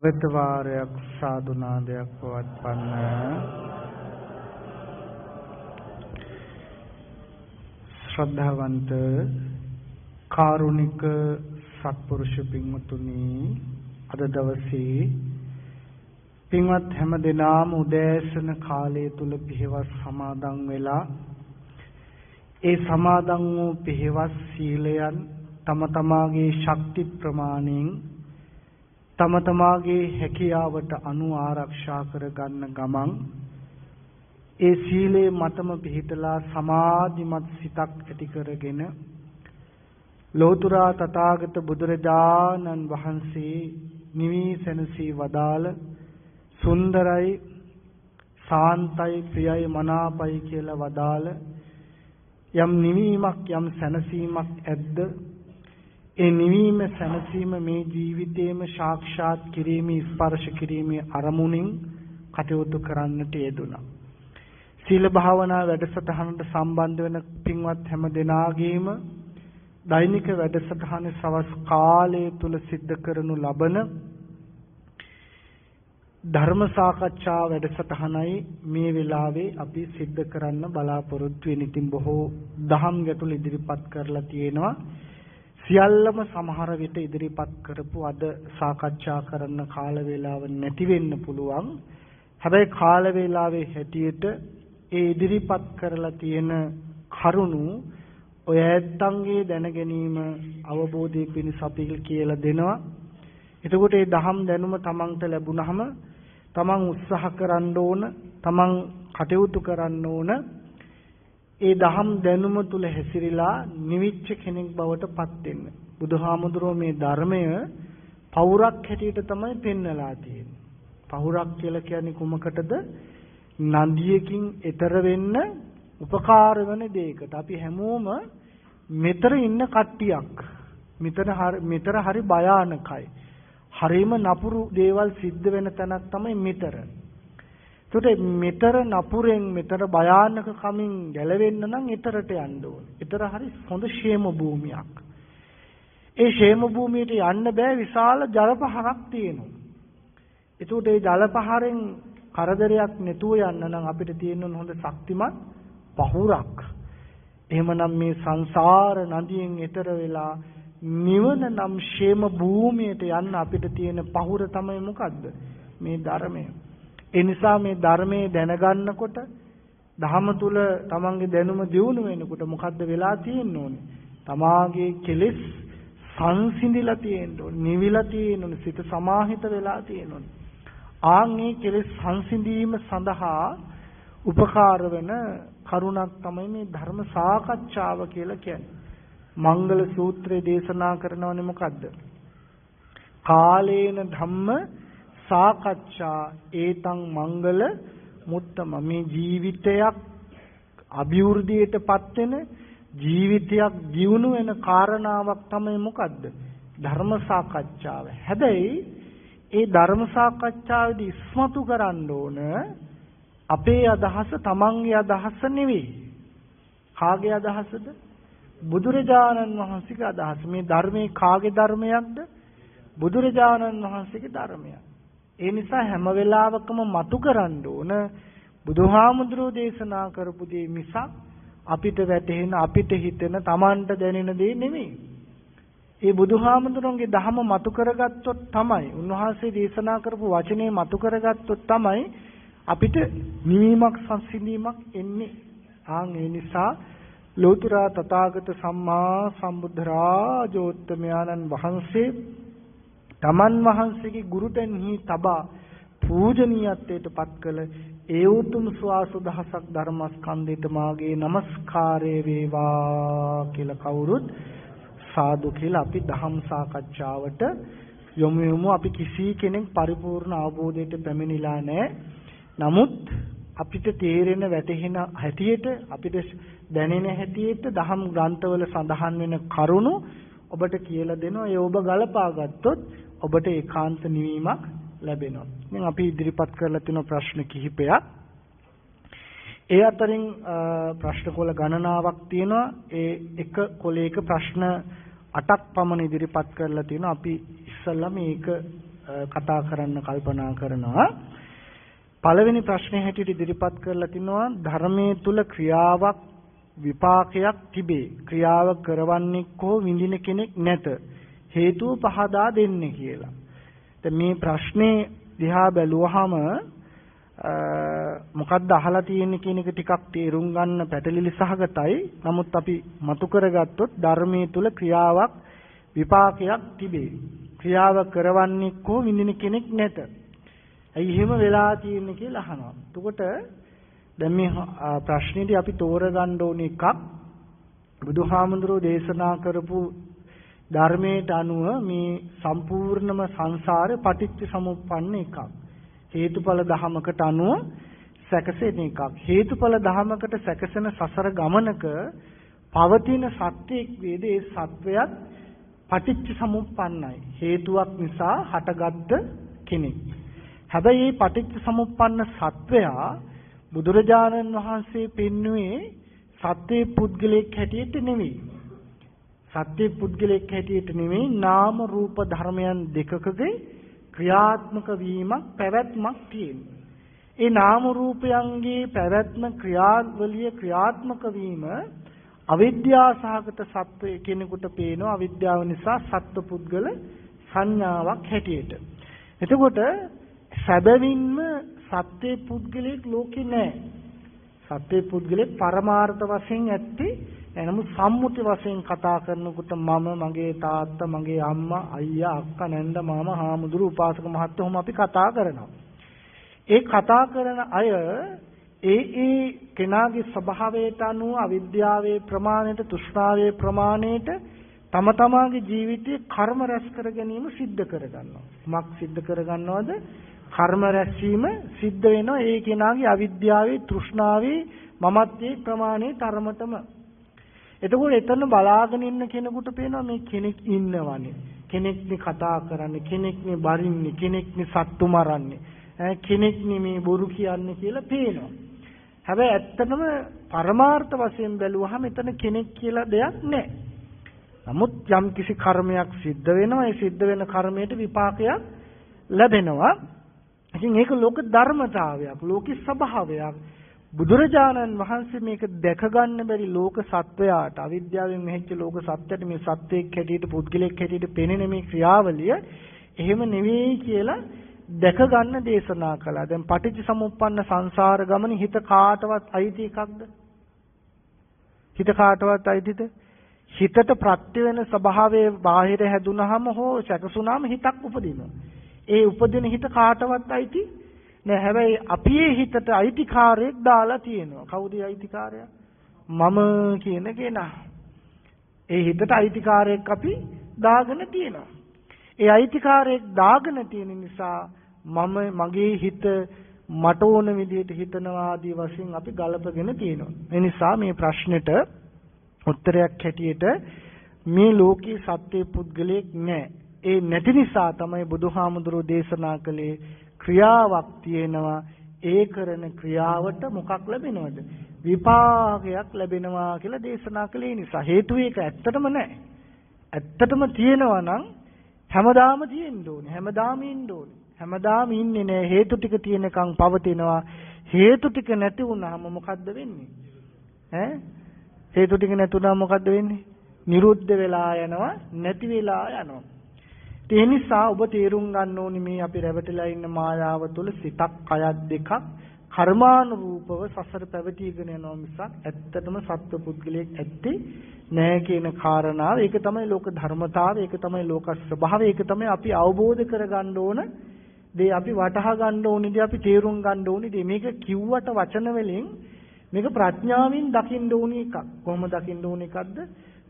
වෙතවාරයක් සාදුනාදයක් පවත්වන්න ශ්‍රද්ධාවන්ත කාරුණික සත්පුරුෂ පින්වතුනි අද දවසේ පින්වත් හැම දිනම උදෑසන කාලය තුල පියවස් සමාදන් වෙලා ඒ සමාදන් වූ පියවස් සීලයන් තම තමාගේ ශක්ති ප්‍රමාණයෙන් තම තමාගේ හැකියාවට අනුව ආරක්ෂා කරගන්න ගමන් ඒ සීලේ මතම පිහිටලා සමාධිමත් සිතක් ඇති කරගෙන ලෝතර තථාගත බුදුරජාණන් වහන්සේ නිවී සැනසී වදාළ සුන්දරයි සාන්තයි ප්‍රියයි මනාපයි කියලා වදාළ යම් නිවීමක් යම් සැනසීමක් ඇද්ද ඒ නිවීම සැනසීම මේ ජීවිතේම සාක්ෂාත් කිරීමේ ස්පර්ශ කිරීමේ අරමුණින් කටයුතු කරන්නට යෙදුණා. සීල භාවනා වැඩසටහනට සම්බන්ධ වෙන පින්වත් හැම දෙනාගේම දෛනික වැඩසටහනේ සවස් කාලය තුල සිද්ධ කරනු ලබන ධර්ම සාකච්ඡා වැඩසටහනයි මේ වෙලාවේ අපි සිද්ධ කරන්න බලාපොරොත්තු වෙන. ඉතින් බොහෝ දහම් ගැටළු ඉදිරිපත් කරලා තියෙනවා. සියල්ලම සමහර විට ඉදිරිපත් කරපු අද සාකච්ඡා කරන්න කාල වේලාව නැති වෙන්න පුළුවන්. හැබැයි කාල වේලාවේ හැටියට ඒ ඉදිරිපත් කරලා තියෙන කරුණු ඔය ඇත්තන්ගේ දැන ගැනීම අවබෝධය පිණිස අපි කියලා දෙනවා. එතකොට මේ දහම් දැනුම තමන්ට ලැබුණාම තමන් උත්සාහ කරන්න ඕන, තමන් කටයුතු කරන්න ඕන ඒ දහම් දැනුම තුල හැසිරීලා නිවිච්ච කෙනෙක් බවට පත් වෙන්න. බුදුහාමුදුරුවෝ මේ ධර්මය පෞරක් හැටියට තමයි පෙන්වලා තියෙන්නේ. පෞරක් කියලා කියන්නේ කුමකටද? නදියකින් එතර වෙන්න උපකාර වෙන දෙයකට. අපි හැමෝම මෙතර ඉන්න කට්ටියක්. මෙතර හරි භයානකයි. හරිම නපුරු දේවල් සිද්ධ වෙන තැනක් තමයි මෙතර. ඒකට මෙතර නපුරෙන් මෙතර භයානක කමින් ගැලවෙන්න නම් ඊතරට යන්න ඕනේ. ඊතර හරි හොඳ ෂේම භූමියක්. ඒ ෂේම භූමියට යන්න බෑ, විශාල ජල පහරක් තියෙනවා. ඒකට ඒ ජල පහරෙන් කරදරයක් නැතුව යන්න නම් අපිට තියෙන හොඳ ශක්තිමත් පහුරක්. එහෙමනම් මේ සංසාර නදියෙන් ඊතර වෙලා නිවන නම් ෂේම භූමියට යන්න අපිට තියෙන පහුර තමයි මොකද්ද? මේ ධර්මය. ඒ නිසා මේ ධර්මයේ දැනගන්නකොට ධහම තුල තමන්ගේ දැනුම දියුණු වෙනකොට මොකද්ද වෙලා තියෙන්නේ? තමාගේ කෙලෙස් සංසිඳිලා තියෙන්න ඕනේ, නිවිලා තියෙන්න ඕනේ, සිත සමාහිත වෙලා තියෙන්න ඕනේ. ආන්ගේ කෙලෙස් සංසිඳීම සඳහා උපකාර වෙන කරුණක් තමයි මේ ධර්ම සාකච්ඡාව කියලා කියන්නේ. මංගල සූත්‍රයේ දේශනා කරනවනේ මොකද්ද? කාලේන ධම්ම සාකච්ඡා ඒතං මංගල මුත්තම. මේ ජීවිතයක් අභිවෘද්ධියටපත් වෙන ජීවිතයක් දියුණු වෙන කාරණාවක් තමයි මොකද්ද? ධර්ම සාකච්ඡාව. හැබැයි ඒ ධර්ම සාකච්ඡාවේදී ඉස්මතු කරන්න ඕන අපේ අදහස තමන්ගේ අදහස නෙවෙයි. කාගේ අදහසද? බුදුරජාණන් වහන්සේගේ අදහස. මේ ධර්මයේ කාගේ ධර්මයක්ද? බුදුරජාණන් වහන්සේගේ ධර්මයක්. ඒ නිසා හැම වෙලාවකම මතු කරන්න ඕන බුදුහාමුදුරෝ දේශනා කරපු දේ මිසක් අපිට වැටහෙන, අපිට හිතෙන, Tamanට දැනෙන දේ නෙමෙයි. ඒ බුදුහාමුදුරන්ගේ ධහම මතු කරගත්තොත් තමයි, උන්වහන්සේ දේශනා කරපු වචනේ මතු කරගත්තොත් තමයි අපිට නිවීමක් සංසිඳීමක් එන්නේ. ඒ නිසා ලෝතර තථාගත සම්මා සම්බුද්ධ රාජෝත්තමයන්න් වහන්සේ තමන් වහන්සේගේ ගුරුතෙන්හි තබා පූජනීයත්වයට පත් කළ ඒ උතුම් ස්වාස දහසක් ධර්මස්කන්ධයට මාගේ নমස්කාරය වේවා කියලා කවුරුත් සාදු කියලා අපි ධම් සාකච්ඡාවට යොමු. අපි කිසි කෙනෙක් පරිපූර්ණ අවබෝධයට පැමිණිලා නැහැ. නමුත් අපිට තේරෙන වැටහෙන හැටියට, අපිට දැනෙන හැටියට ධම් ග්‍රන්ථවල සඳහන් වෙන කරුණු ඔබට කියලා දෙනවා. ඒ ඔබ ගලපා ගත්තොත් ඔබට ඒකාන්ත නිවීමක් ලැබෙනවා. ඉතින් අපි ඉදිරිපත් කරලා තියෙන ප්‍රශ්න කිහිපයක්. ඒ අතරින් ප්‍රශ්න කොළ ගණනාවක් තියෙනවා. ඒ එක කොලයක ප්‍රශ්න 8ක් පමණ ඉදිරිපත් කරලා තියෙනවා. අපි ඉස්සල්ලා මේක කතා කරන්න කල්පනා කරනවා. පළවෙනි ප්‍රශ්නේ හැටියට ඉදිරිපත් කරලා තිනවා ධර්මයේ තුල ක්‍රියාවක් විපාකයක් තිබේ. ක්‍රියාව කරවන්නේ කෝ විඳින කෙනෙක් නැත. හේතුව පහදා දෙන්නේ කියලා. දැන් මේ ප්‍රශ්නේ දිහා බැලුවහම මොකක්ද අහලා තියෙන්නේ කියන එක ටිකක් තේරුම් ගන්න පැටලිලි සහගතයි. නමුත් අපි මතු කරගත්තොත් ධර්මයේ තුල ක්‍රියාවක් විපාකයක් තිබේ. ක්‍රියාව කරවන්නේ කෝ විඳින කෙනෙක් නැත. ඇයි එහෙම වෙලා තියෙන්නේ කියලා අහනවා. එතකොට දැන් මේ ප්‍රශ්නේදී අපි තෝරගන්න ඕන එකක් බුදුහාමුදුරෝ දේශනා කරපු ධර්මයට අනුව මේ සම්පූර්ණම සංසාරේ පටිච්ච සමුප්පන්න එකක්. හේතුඵල ධමයකට අනුව සැකසෙන එකක්. හේතුඵල ධමයකට සැකසෙන සසර ගමනක පවතින සත්‍යයක් වේද ඒ සත්වයත් පටිච්ච සමුප්පන්නයි. හේතුවක් නිසා හටගත්ත කෙනෙක්. හැබැයි මේ පටිච්ච සමුප්පන්න සත්වයා බුදුරජාණන් වහන්සේ පෙන්වුවේ සත්‍ය පුද්ගලයෙක් හැටියට නෙවෙයි. සත්‍ය පුද්ගලයෙක් හැටියට නෙවෙයි නාම රූප ධර්මයන් දෙකකගේ ක්‍රියාත්මක වීමක් පැවැත්මක් තියෙනවා. ඒ නාම රූපයන්ගේ පැවැත්ම ක්‍රියාවලිය ක්‍රියාත්මක වීම අවිද්‍යාසහගත සත්වය කෙනෙකුට පේනවා. අවිද්‍යාව නිසා සත්ව පුද්ගල සංඥාවක් හැටියට. එතකොට සැබවින්ම සත්‍ය පුද්ගලයෙක් ලෝකේ නැහැ. සත්‍ය පුද්ගලයෙක් පරමාර්ථ වශයෙන් ඇත්තේ එනමුත් සම්මුති වශයෙන් කතා කරනකොට මම මගේ තාත්තා මගේ අම්මා අයියා අක්කා නැන්ද මාමා හාමුදුරු උපාසක මහත්තයෝම අපි කතා කරනවා. ඒ කතා කරන අය ඒ කෙනාගේ ස්වභාවයට අනුව අවිද්‍යාවේ ප්‍රමාණයට තෘෂ්ණාවේ ප්‍රමාණයට තම තමාගේ ජීවිතයේ කර්ම රැස් කර ගැනීම සිද්ධ කරගන්නවා. මක් සිද්ධ කරගන්නවද? කර්ම රැස්වීම සිද්ධ වෙනවා ඒ කෙනාගේ අවිද්‍යාවේ තෘෂ්ණාවේ මමත්වයේ ප්‍රමාණයේ තරමටම. එතකොට එතන බලාගෙන ඉන්න කෙනෙකුට පේනවා මේ කෙනෙක් ඉන්නවනේ. කෙනෙක්නේ කතා කරන්නේ, කෙනෙක්නේ බරින්නේ, කෙනෙක්නේ සත්තු මරන්නේ, කෙනෙක්නේ මේ බොරු කියන්නේ කියලා පේනවා. හැබැයි ඇත්තටම පරමාර්ථ වශයෙන් බැලුවහම එතන කෙනෙක් කියලා දෙයක් නැහැ. නමුත් යම් කිසි කර්මයක් සිද්ධ වෙනවා. ඒ සිද්ධ වෙන කර්මයට විපාකයක් ලැබෙනවා. ඉතින් ඒක ලෝක ධර්මතාවයක්, ලෝකේ ස්වභාවයක්. බුදුරජාණන් වහන්සේ මේක දැක ගන්න බැරි ලෝක සත්වයාට අවිද්‍යාවෙන් මෙහෙච්ච ලෝක සත්‍යයට මේ සත්‍යයක් හැටියට පුද්ගලෙක් හැටියට පෙනෙන මේ ක්‍රියාවලිය එහෙම නෙවෙයි කියලා දැක ගන්න දේශනා කළා. දැන් පටිච්ච සමුප්පන්න සංසාර ගමනේ හිත කාටවත් අයිති එකක්ද? හිත කාටවත් අයිතිද? හිතට ප්‍රත්‍ය වෙන ස්වභාවයේ බාහිර හැදුනහම හෝ සැකසුනාම හිතක් උපදිනවා. ඒ උපදින හිත කාටවත් අයිති නෑ. හැබැයි අපි ඒ හිතට අයිතිකාරයෙක් දාලා තියෙනවා. කවුද අයිතිකාරයා? මම කියන කෙනා. ඒ හිතට අයිතිකාරයෙක් අපි දාගෙන තියෙනවා. ඒ අයිතිකාරයෙක් දාගෙන තියෙන නිසා මම මගේ හිත මට ඕන විදිහට හිතනවා ආදී වශයෙන් අපි ගලපගෙන තියෙනවා. ඒ නිසා මේ ප්‍රශ්නෙට උත්තරයක් හැටියට මේ ලෝකේ සත්‍ය පුද්ගලයෙක් නැහැ. ඒ නැති නිසා තමයි බුදුහාමුදුරෝ දේශනා කළේ ක්‍රියාවක් තියෙනවා. ඒ කරන ක්‍රියාවට මොකක් ලැබෙනවද? විපාකයක් ලැබෙනවා කියලා දේශනා කළේ නිසා. හේතුව ඒක ඇත්තටම නැහැ. ඇත්තටම තියෙනවා නම් හැමදාම තියෙන්න ඕනේ. හැමදාම ඉන්න ඕනේ. හැමදාම ඉන්නේ නැහැ. හේතු ටික තියෙනකන් පවතිනවා. හේතු ටික නැති වුනහම මොකද්ද වෙන්නේ? හේතු ටික නැතුණාම මොකද්ද වෙන්නේ? නිරුද්ධ වෙලා යනවා, නැති වෙලා යනවා. ඒ නිසා ඔබ තේරුම් ගන්න ඕනේ මේ අපි රැවටිලා ඉන්න මායාව තුළ සිතක්, කයක් දෙකක් කර්මානුරූපව සසර පැවතීගෙන යනවා මිසක් ඇත්තටම සත්ව පුද්ගලයෙක් ඇත්තේ නැහැ කියන කාරණාව. ඒක තමයි ලෝක ධර්මතාවය, ඒක තමයි ලෝක ස්වභාවය, ඒක තමයි අපි අවබෝධ කරගන්න ඕන දේ, අපි වටහා ගන්න ඕනේ දේ, අපි තේරුම් ගන්න ඕනේ දේ. මේක කිව්වට වචන වලින් මේක ප්‍රඥාවෙන් දකින්න ඕනේ එකක්. කොහොම දකින්න ඕනේ එකක්ද?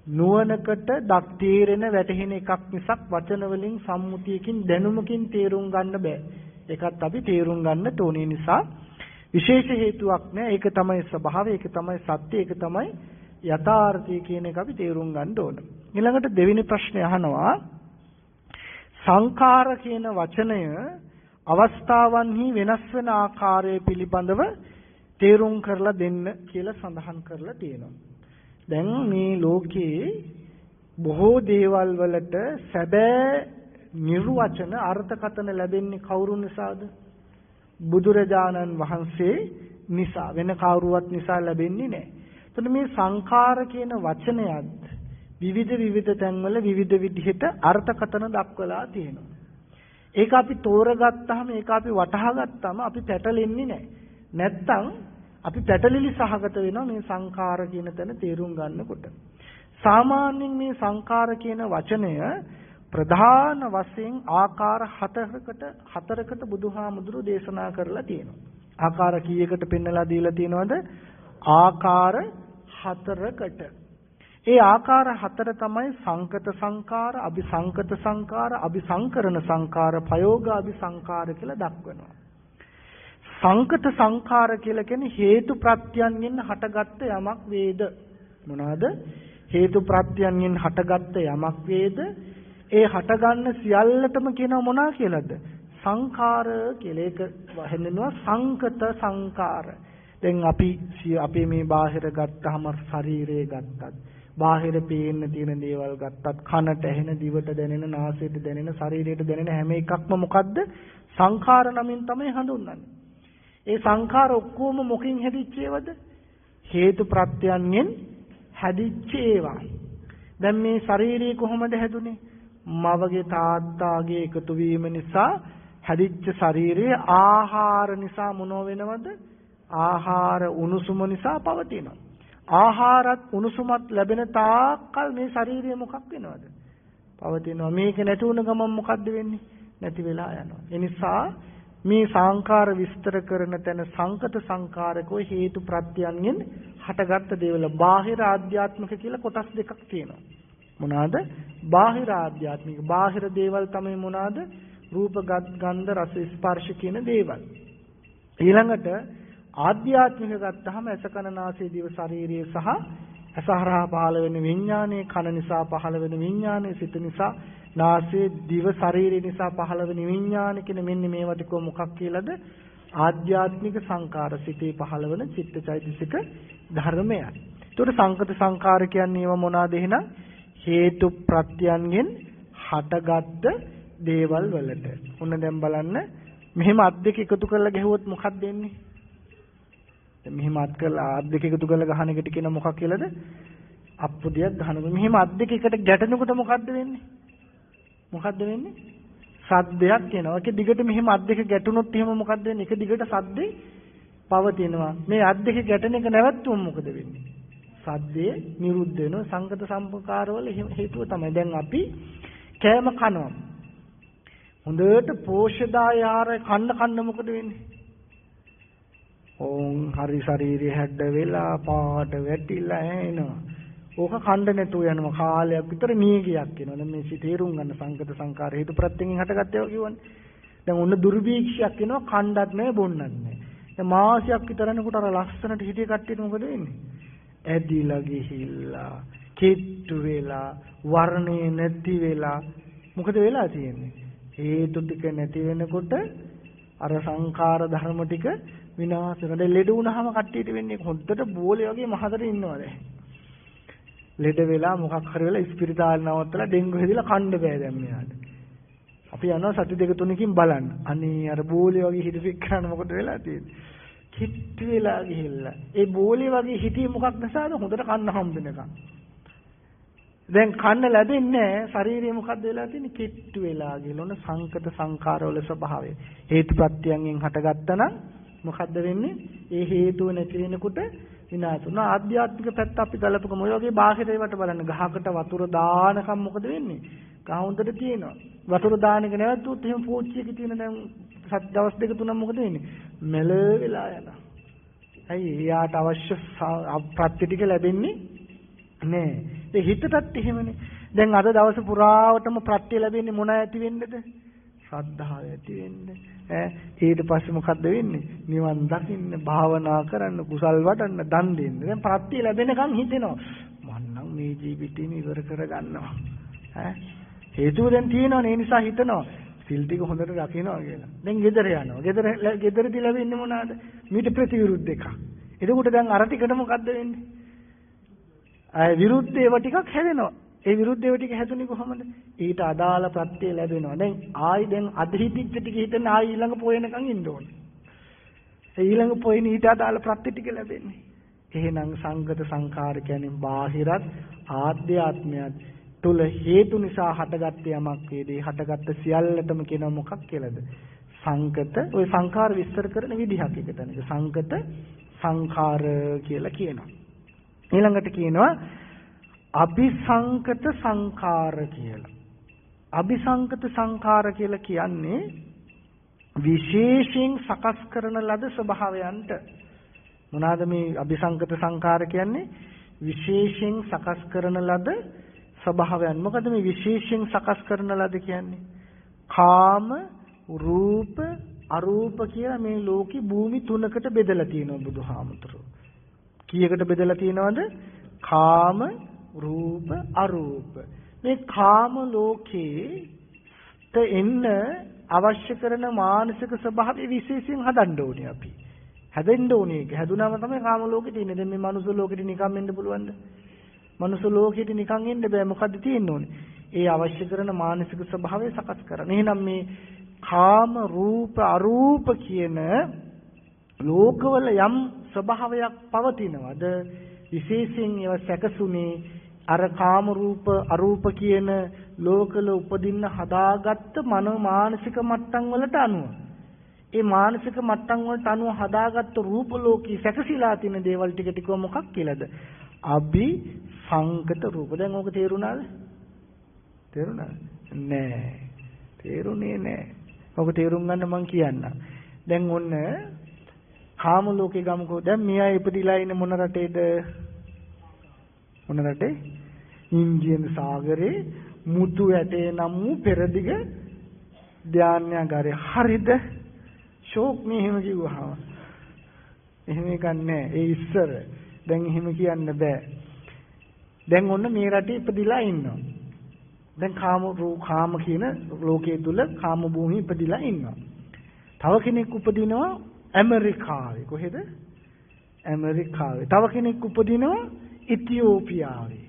නුවණකට තේරෙන වැටහෙන එකක් මිසක් වචන වලින් සම්මුතියකින් දැනුමකින් තේරුම් ගන්න බෑ. ඒකත් අපි තේරුම් ගන්න ඕනේ. නිසා විශේෂ හේතුවක් නෑ. ඒක තමයි ස්වභාවය, ඒක තමයි සත්‍ය, ඒක තමයි යථාර්ථය කියන එක අපි තේරුම් ගන්න ඕන. ඊළඟට දෙවෙනි ප්‍රශ්නේ අහනවා සංඛාර කියන වචනය අවස්ථාවන්හි වෙනස් වෙන ආකාරය පිළිබඳව තේරුම් කරලා දෙන්න කියලා සඳහන් කරලා තියෙනවා. දැන් මේ ලෝකේ බොහෝ දේවල් වලට සැබෑ නිර්වචන අර්ථකථන ලැබෙන්නේ කවුරු නිසාද? බුදුරජාණන් වහන්සේ නිසා. වෙන කවුරුවත් නිසා ලැබෙන්නේ නැහැ. එතකොට මේ සංඛාර කියන වචනයත් විවිධ තැන්වල විවිධ විදිහට අර්ථකථන දක්වලා තියෙනවා. ඒක අපි තෝරගත්තාම ඒක අපි වටහා ගත්තාම අපි පැටලෙන්නේ නැහැ. නැත්තම් අපි පැටලිලි සහගත වෙනවා මේ සංඛාර කියන තැන තේරුම් ගන්නකොට. සාමාන්‍යයෙන් මේ සංඛාර කියන වචනය ප්‍රධාන වශයෙන් ආකාර හතරකට බුදුහාමුදුරු දේශනා කරලා තියෙනවා. ආකාර කීයකට පෙන්නලා දීලා තියෙනවද? ආකාර හතරකට. ඒ ආකාර හතර තමයි සංකත සංකාර, අபிසංකත සංකාර, අபிසංකරණ සංකාර, ප්‍රයෝගාභි සංකාර කියලා දක්වනවා. සංකත සංකාර කියලා කියන්නේ හේතු ප්‍රත්‍යයන්ගෙන් හටගත්ත යමක් වේද? මොනවාද? හේතු ප්‍රත්‍යයන්ගෙන් හටගත්ත යමක් වේද? ඒ හටගන්න සියල්ලටම කියනවා මොනවා කියලාද? සංඛාර කියලා. ඒක හැඳින්වුවා සංකත සංකාර. දැන් අපි මේ බාහිර ගත්තාම ශරීරය ගත්තත්, බාහිර පේන්න තියෙන දේවල් ගත්තත්, කනට ඇහෙන, දිවට දැනෙන, නාසයට දැනෙන, ශරීරයට දැනෙන හැම එකක්ම මොකද්ද? සංඛාර නමින් තමයි හඳුන්වන්නේ. ඒ සංඛාර ඔක්කොම මොකින් හැදිච්ච ඒවාද? හේතු ප්‍රත්‍යයන්ගෙන් හැදිච්ච ඒවා. දැන් මේ ශරීරය කොහොමද හැදුනේ? මවගේ තාත්තාගේ එකතු වීම නිසා හැදිච්ච ශරීරයේ ආහාර නිසා මොනව වෙනවද? ආහාර උණුසුම නිසා පවතිනවා. ආහාරත් උණුසුමත් ලැබෙන තාක්කල් මේ ශරීරය මොකක් වෙනවද? පවතිනවා. මේක නැති වුණ ගමන් මොකද්ද වෙන්නේ? නැති වෙලා යනවා. ඒ නිසා මේ සංඛාර විස්තර කරන තැන සංකත සංඛාරකෝ හේතු ප්‍රත්‍යයන්ගෙන් හටගත්ත දේවල්. බාහිර ආධ්‍යාත්මික කියලා කොටස් දෙකක් තියෙනවා. මොනවාද? බාහිර ආධ්‍යාත්මික. බාහිර දේවල් තමයි මොනවාද? රූප, ගන්ධ, රස, ස්පර්ශ කියන දේවල්. ඊළඟට ආධ්‍යාත්මික ගත්තාම ඇස, කන, නාසය, දිව, ශරීරය සහ අසහරහා පහළ වෙන විඥානයේ, කන නිසා පහළ වෙන විඥානයේ, සිත නිසා, නාසය, දිව, ශරීරය නිසා පහළ වෙන විඥාන කියන මෙන්න මේවට කො මොකක් කියලාද? ආධ්‍යාත්මික සංකාර. සිතේ පහළ වෙන චිත්තචෛතසික ධර්මයන්. ඒතකොට සංකත සංකාර කියන්නේ ඒවා මොනවාද එහෙනම්? හේතු ප්‍රත්‍යයන්ගෙන් හටගත්ත දේවල් වලට. ඔන්න දැන් බලන්න මෙහෙම අත් දෙක එකතු කරලා ගැහුවොත් මොකක්ද වෙන්නේ? මෙහෙම අත් දෙක එකතු කරලා ගහන එකට කියන මොකක් කියලාද? අප්පුදියක් ගහනකොට මෙහෙම අත් දෙක එකට ගැටෙනකොට මොකද්ද වෙන්නේ? මොකද්ද වෙන්නේ? සද්දයක් එනවා. ඒක දිගට මෙහෙම අත් දෙක ගැටුනොත් එහෙම මොකද්ද වෙන්නේ? එක දිගට සද්දේ පවතිනවා. මේ අත් දෙක ගැටෙන එක නැවතුම් මොකද වෙන්නේ? සද්දේ නිරුද්ධ වෙනවා. සංගත සම්පකාරවල හේතුව තමයි. දැන් අපි කෑම කනවා. හොඳට පෝෂදායාර කන්න මොකද වෙන්නේ? ඕන් හරි ශරීරය හැඩ වෙලා පාට වැටිලා එනවා. ඕක කණ්ඩ නැතුව යනවා. කාලයක් විතර නීගයක් එනවා. දැන් මේ තේරුම් ගන්න සංකත සංකාර හේතු ප්‍රත්‍යයෙන් හටගත්තේ කියවනේ. දැන් ඔන්න දුර්භීක්ෂයක් එනවා. කණ්ඩත් නැහැ බොන්නත් නැහැ. දැන් මාසයක් විතර යනකොට අර ලස්සනට හිටිය කට්ටියට මොකද වෙන්නේ? ඇදිලා ගිහිල්ලා කිට්ටු වෙලා වර්ණේ නැති වෙලා මොකද වෙලා තියෙන්නේ? හේතු ටික නැති වෙනකොට අර සංඛාර ධර්ම ටික විනාශ වෙනවා. දැන් ලෙඩ වුණාම කට්ටියට වෙන්නේ හොද්දට බෝලේ වගේ මහතර ඉන්නවා දැන්. ලෙඩ වෙලා මොකක් හරි වෙලා ස්පිරිතාලේ නවත්තලා ඩෙන්ගු හැදිලා කන්න බෑ දැන් මෙයාට. අපි යනවා සති දෙක තුනකින් බලන්න. අනේ අර බෝලේ වගේ හිටපෙක් කරන්න මොකද වෙලා තියෙන්නේ? කිට්ටු වෙලා ගිහිල්ලා. ඒ බෝලේ වගේ හිටියේ මොකක් නිසාද? හොඳට කන්න හම්බෙනකම්. දැන් කන්න ලැබෙන්නේ නැහැ. ශරීරය මොකද්ද වෙලා තියෙන්නේ? කිට්ටු වෙලා ගිහලා ඔන්න සංකත සංකාරවල ස්වභාවය. හේතුප්‍රත්‍යයෙන් හටගත්තා නම් මොකද්ද වෙන්නේ? ඒ හේතුව නැති වෙනකොට විනාශ වෙනවා. ආධ්‍යාත්මික පැත්ත අපි ගලපගමු. ඔය වගේ බාහිර ඒවට බලන්න. ගහකට වතුර දානකම් මොකද වෙන්නේ? ගහ හොඳට තියෙනවා. වතුර දාන එක නැවතුත් එහෙම පෝච්චියක තියෙන දැන් දවස් දෙක තුනක් මොකද වෙන්නේ? මෙල වෙලා යනවා. ඇයි? එයාට අවශ්‍ය ප්‍රත්‍ය ටික ලැබෙන්නේ නෑ. ඒ හිතටත් එහෙමනේ. දැන් අද දවස පුරාවටම ප්‍රත්‍ය ලැබෙන්නේ මොන ඇති වෙන්නද? ශ්‍රද්ධාව ඇති වෙන්න. ඊට පස්සේ මොකද්ද වෙන්නේ? නිවන් දකින්න, භාවනා කරන්න, කුසල් වඩන්න, දන් දෙන්න. දැන් ප්‍රත්‍ය ලැබෙනකන් හිතෙනවා මන්නම් මේ ජීවිතේම ඉවර කරගන්නවා. හේතුව දැන් තියෙනවනේ. ඒ නිසා හිතනවා සිල් ටික හොඳට රකින්නවා කියලා. දැන් ගෙදර යනවා. ගෙදරදී ලැබෙන්නේ මොනවාද? මීට ප්‍රතිවිරුද්ධ එකක්. එතකොට දැන් අර ටිකට මොකද්ද වෙන්නේ? විරුද්ධ ඒවා ටිකක් හැදෙනවා. ඒ විරුද්ධ ඒවා ටික හැදුනේ කොහොමද? ඊට අදාළ ප්‍රත්‍ය ලැබෙනවා. දැන් අද හිතිච්ච ටික හිතන ආයි ඊළඟ පොයනකන් ඉන්න ඕනේ. ඒ ඊළඟ පොයන ඊට අදාළ ප්‍රත්‍ය ටික ලැබෙන්නේ. එහෙනම් සංගත සංඛාර කියන්නේ බාහිරත් ආධ්‍යාත්මයත් තුල හේතු නිසා හටගත්ත යමක් වේදී හටගත්ත සියල්ලටම කියනවා මොකක් කියලාද? සංකත. ওই සංඛාර විස්තර කරන විදිහක් එක තැනක සංකත සංඛාර කියලා කියනවා. ඊළඟට කියනවා අபிසංකත සංඛාර කියලා. අபிසංකත සංඛාර කියලා කියන්නේ විශේෂයෙන් සකස් කරන ලද ස්වභාවයන්ට. මොනවාද මේ අபிසංකත සංඛාර කියන්නේ? විශේෂයෙන් සකස් කරන ලද ස්වභාවයන්. මොකද මේ විශේෂයෙන් සකස් කරන ලද කියන්නේ? කාම, රූප, අරූප කියලා මේ ලෝකේ භූමි තුනකට බෙදලා තියෙනවා බුදුහාමුදුරුවෝ. කීයකට බෙදලා තියෙනවද? කාම, රූප, අරූප. මේ කාම ලෝකේට එන්න අවශ්‍ය කරන මානසික ස්වභාවය විශේෂයෙන් හදන්න ඕනේ අපි. හැදෙන්න ඕනේ. ඒක හැදුනම තමයි කාම ලෝකෙට ඉන්නේ. දැන් මේ මනුස්ස ලෝකෙට නිකන් එන්න පුළුවන්ද? මනුස්ස ලෝකෙට නිකන් එන්න බෑ. මොකද්ද තියෙන්න ඕනේ? ඒ අවශ්‍ය කරන මානසික ස්වභාවය සකස් කරන්න. එහෙනම් මේ කාම, රූප, අරූප කියන ලෝකවල යම් ස්වභාවයක් පවතිනවද? විශේෂයෙන් ඒවා සැකසුනේ අර කාම, රූප, අරූප කියන ලෝකවල උපදින්න හදාගත්ත මානසික මට්ටම් වලට අනුව. ඒ මානසික මට්ටම් වලට අනුව හදාගත්ත රූප ලෝකී සැකසීලා තියෙන දේවල් ටික මොකක් කියලාද? අபிසංකත රූප. දැන් ඕක තේරුණාද? තේරුණාද? නෑ. තේරුණේ නෑ. ඕක තේරුම් ගන්න මං කියන්නම්. දැන් ඔන්න කාම ලෝකේ ගමුකෝ. දැන් මෙයා ඉපදිලා ඉන්නේ මොන රටේද? මොන රටේ? ඉන්දියන් සාගරේ මුතු ඇටේ නම් වූ පෙරදිග ධාන්‍යගාරේ. හරිද? ෂෝක් නේ එහෙම කිව්වහම. එහෙම එකක් නෑ. ඒ ඉස්සර. දැන් එහෙම කියන්න බෑ. දැන් ඔන්න මේ රටේ ඉපදිලා ඉන්නවා. දැන් කාම කියන ලෝකයේ තුල කාම භූමිය ඉපදිලා ඉන්නවා. තව කෙනෙක් උපදිනවා ඇමරිකාවේ. කොහෙද? ඇමරිකාවේ. තව කෙනෙක් උපදිනවා ඉතියෝපියාවේ.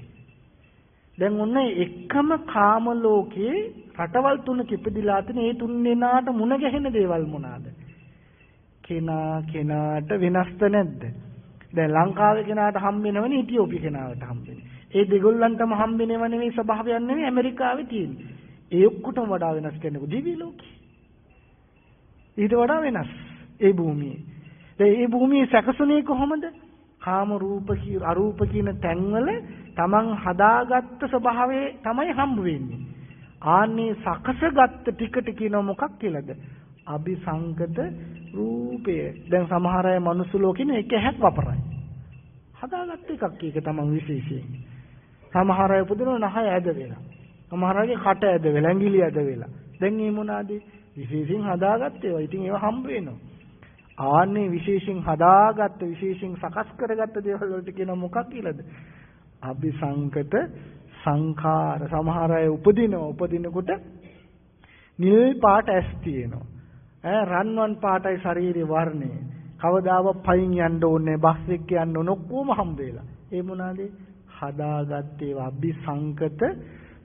දැන් ඔන්න එකම කාම ලෝකයේ රටවල් තුනක ඉපදිලා තියෙන මේ තුන් දෙනාට මුණ ගැහෙන දේවල් මොනවාද? කෙනාට වෙනස්ද නැද්ද? දැන් ලංකාවේ කෙනාට හම්බෙනවනේ ඉතියෝපිය කෙනාට හම්බෙන්නේ. ඒ දෙගොල්ලන්ටම හම්බෙනව නෙවෙයි ස්වභාවයක් නෙවෙයි ඇමරිකාවේ තියෙන්නේ. ඒ ඔක්කොටම වඩා වෙනස් කෙනෙකු දිවි ලෝකේ. ඊට වඩා වෙනස් ඒ භූමියේ. දැන් ඒ භූමියේ සැකසුනේ කොහොමද? කාම, රූප, අරූප කියන තැන්වල තමන් හදාගත්ත ස්වභාවයේ තමයි හම්බ වෙන්නේ. ආන්නේ සකසගත්ත ටිකට කියනවා මොකක් කියලාද? අபிසංකත රූපය. දැන් සමහර අය මනුස්ස ලෝකෙනේ එක හැක් වපරයි. හදාගත්ත එකක් ඒක තමයි විශේෂයෙන්. සමහර අය උපදිනවා නහය ඇද වෙලා. සමහර අයගේ කට ඇද වෙලා, ඇඟිලි ඇද වෙලා. දැන් මේ මොනවාද? විශේෂයෙන් හදාගත්ත ඒවා. ඉතින් ඒවා හම්බ වෙනවා. ආන්නේ විශේෂයෙන් හදාගත්ත, විශේෂයෙන් සකස් කරගත්ත දේවල් වලට කියනවා මොකක් කියලාද? අபிසංකත සංඛාර. සමහර අය උපදිනකොට නිල් පාට ඇස් තියෙනවා. රන්වන් පාටයි ශරීරේ වර්ණය. කවදාව පයින් යන්න ඕනේ, බස් එක යන්න ඕන ඔක්කොම හම්බ වෙලා. ඒ මොනවාද? හදාගත්තේ අபிසංකත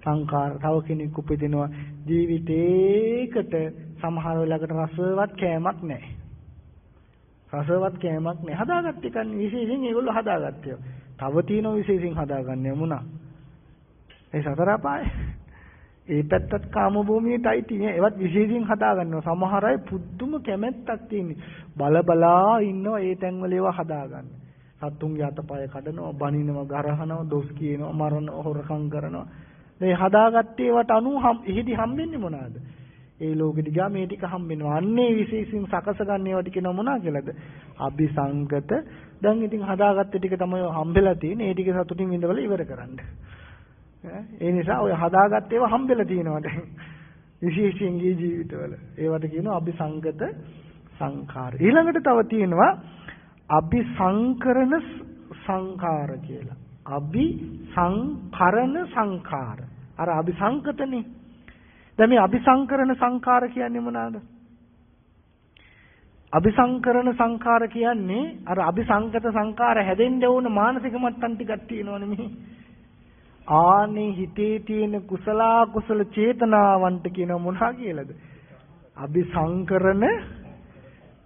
සංඛාර. තව කෙනෙක් උපදිනවා ජීවිතේකට සමහර වෙලාවකට රසවත් කෑමක් නැහැ. රසවත් කෑමක් නැහැ. හදාගත්ත එක විශේෂයෙන් ඒගොල්ලෝ හදාගත්තේ. තව තියෙනවා විශේෂයෙන් හදාගන්නේ මොනවා? ඒ සතර අපාය. ඒ පැත්තත් කාම භූමියටයි තියෙන්නේ. ඒවත් විශේෂයෙන් හදාගන්නවා. සමහර අය පුදුම කැමැත්තක් තියෙන්නේ. බලා ඉන්නවා ඒ තැන්වල ඒවා හදාගන්න. සතුන්ගේ අතපය කඩනවා, බනිනවා, ගරහනවා, දොස් කියනවා, මරනවා, හොරකම් කරනවා. මේ හදාගත්තේ ඒවට අනුව එහෙදි හම්බෙන්නේ මොනවාද? ඒ ලෝකෙදි ගා මේ ටික හම්බෙනවා. අන්නේ විශේෂයෙන් සකස ගන්න ඒවා ටික නම මොනවා කියලාද? අபிසංගත. දැන් ඉතින් හදාගත්ත ටික තමයි හම්බෙලා තියෙන්නේ. ඒ ටික සතුටින් විඳවල ඉවර කරන්න. ඒ නිසා ඔය හදාගත්ත ඒවා හම්බෙලා තියෙනවා දැන්. විශේෂයෙන් ජීවිතවල. ඒවට කියනවා අபிසංගත සංඛාර. ඊළඟට තව තියෙනවා අபிසංකරණ සංඛාර කියලා. අபிසංකරණ සංඛාර. අර අபிසංකතනේ. දැන් මේ අபிසංකරණ සංඛාර කියන්නේ මොනවාද? අபிසංකරණ සංඛාර කියන්නේ අර අபிසංකත සංඛාර හැදෙන්න ඕන මානසික මට්ටම් ටිකක් තියෙනවනේ මේ. ආනේ හිතේ තියෙන කුසල කුසල චේතනාවන්ට කියන මොනවා කියලාද? අபிසංකරණ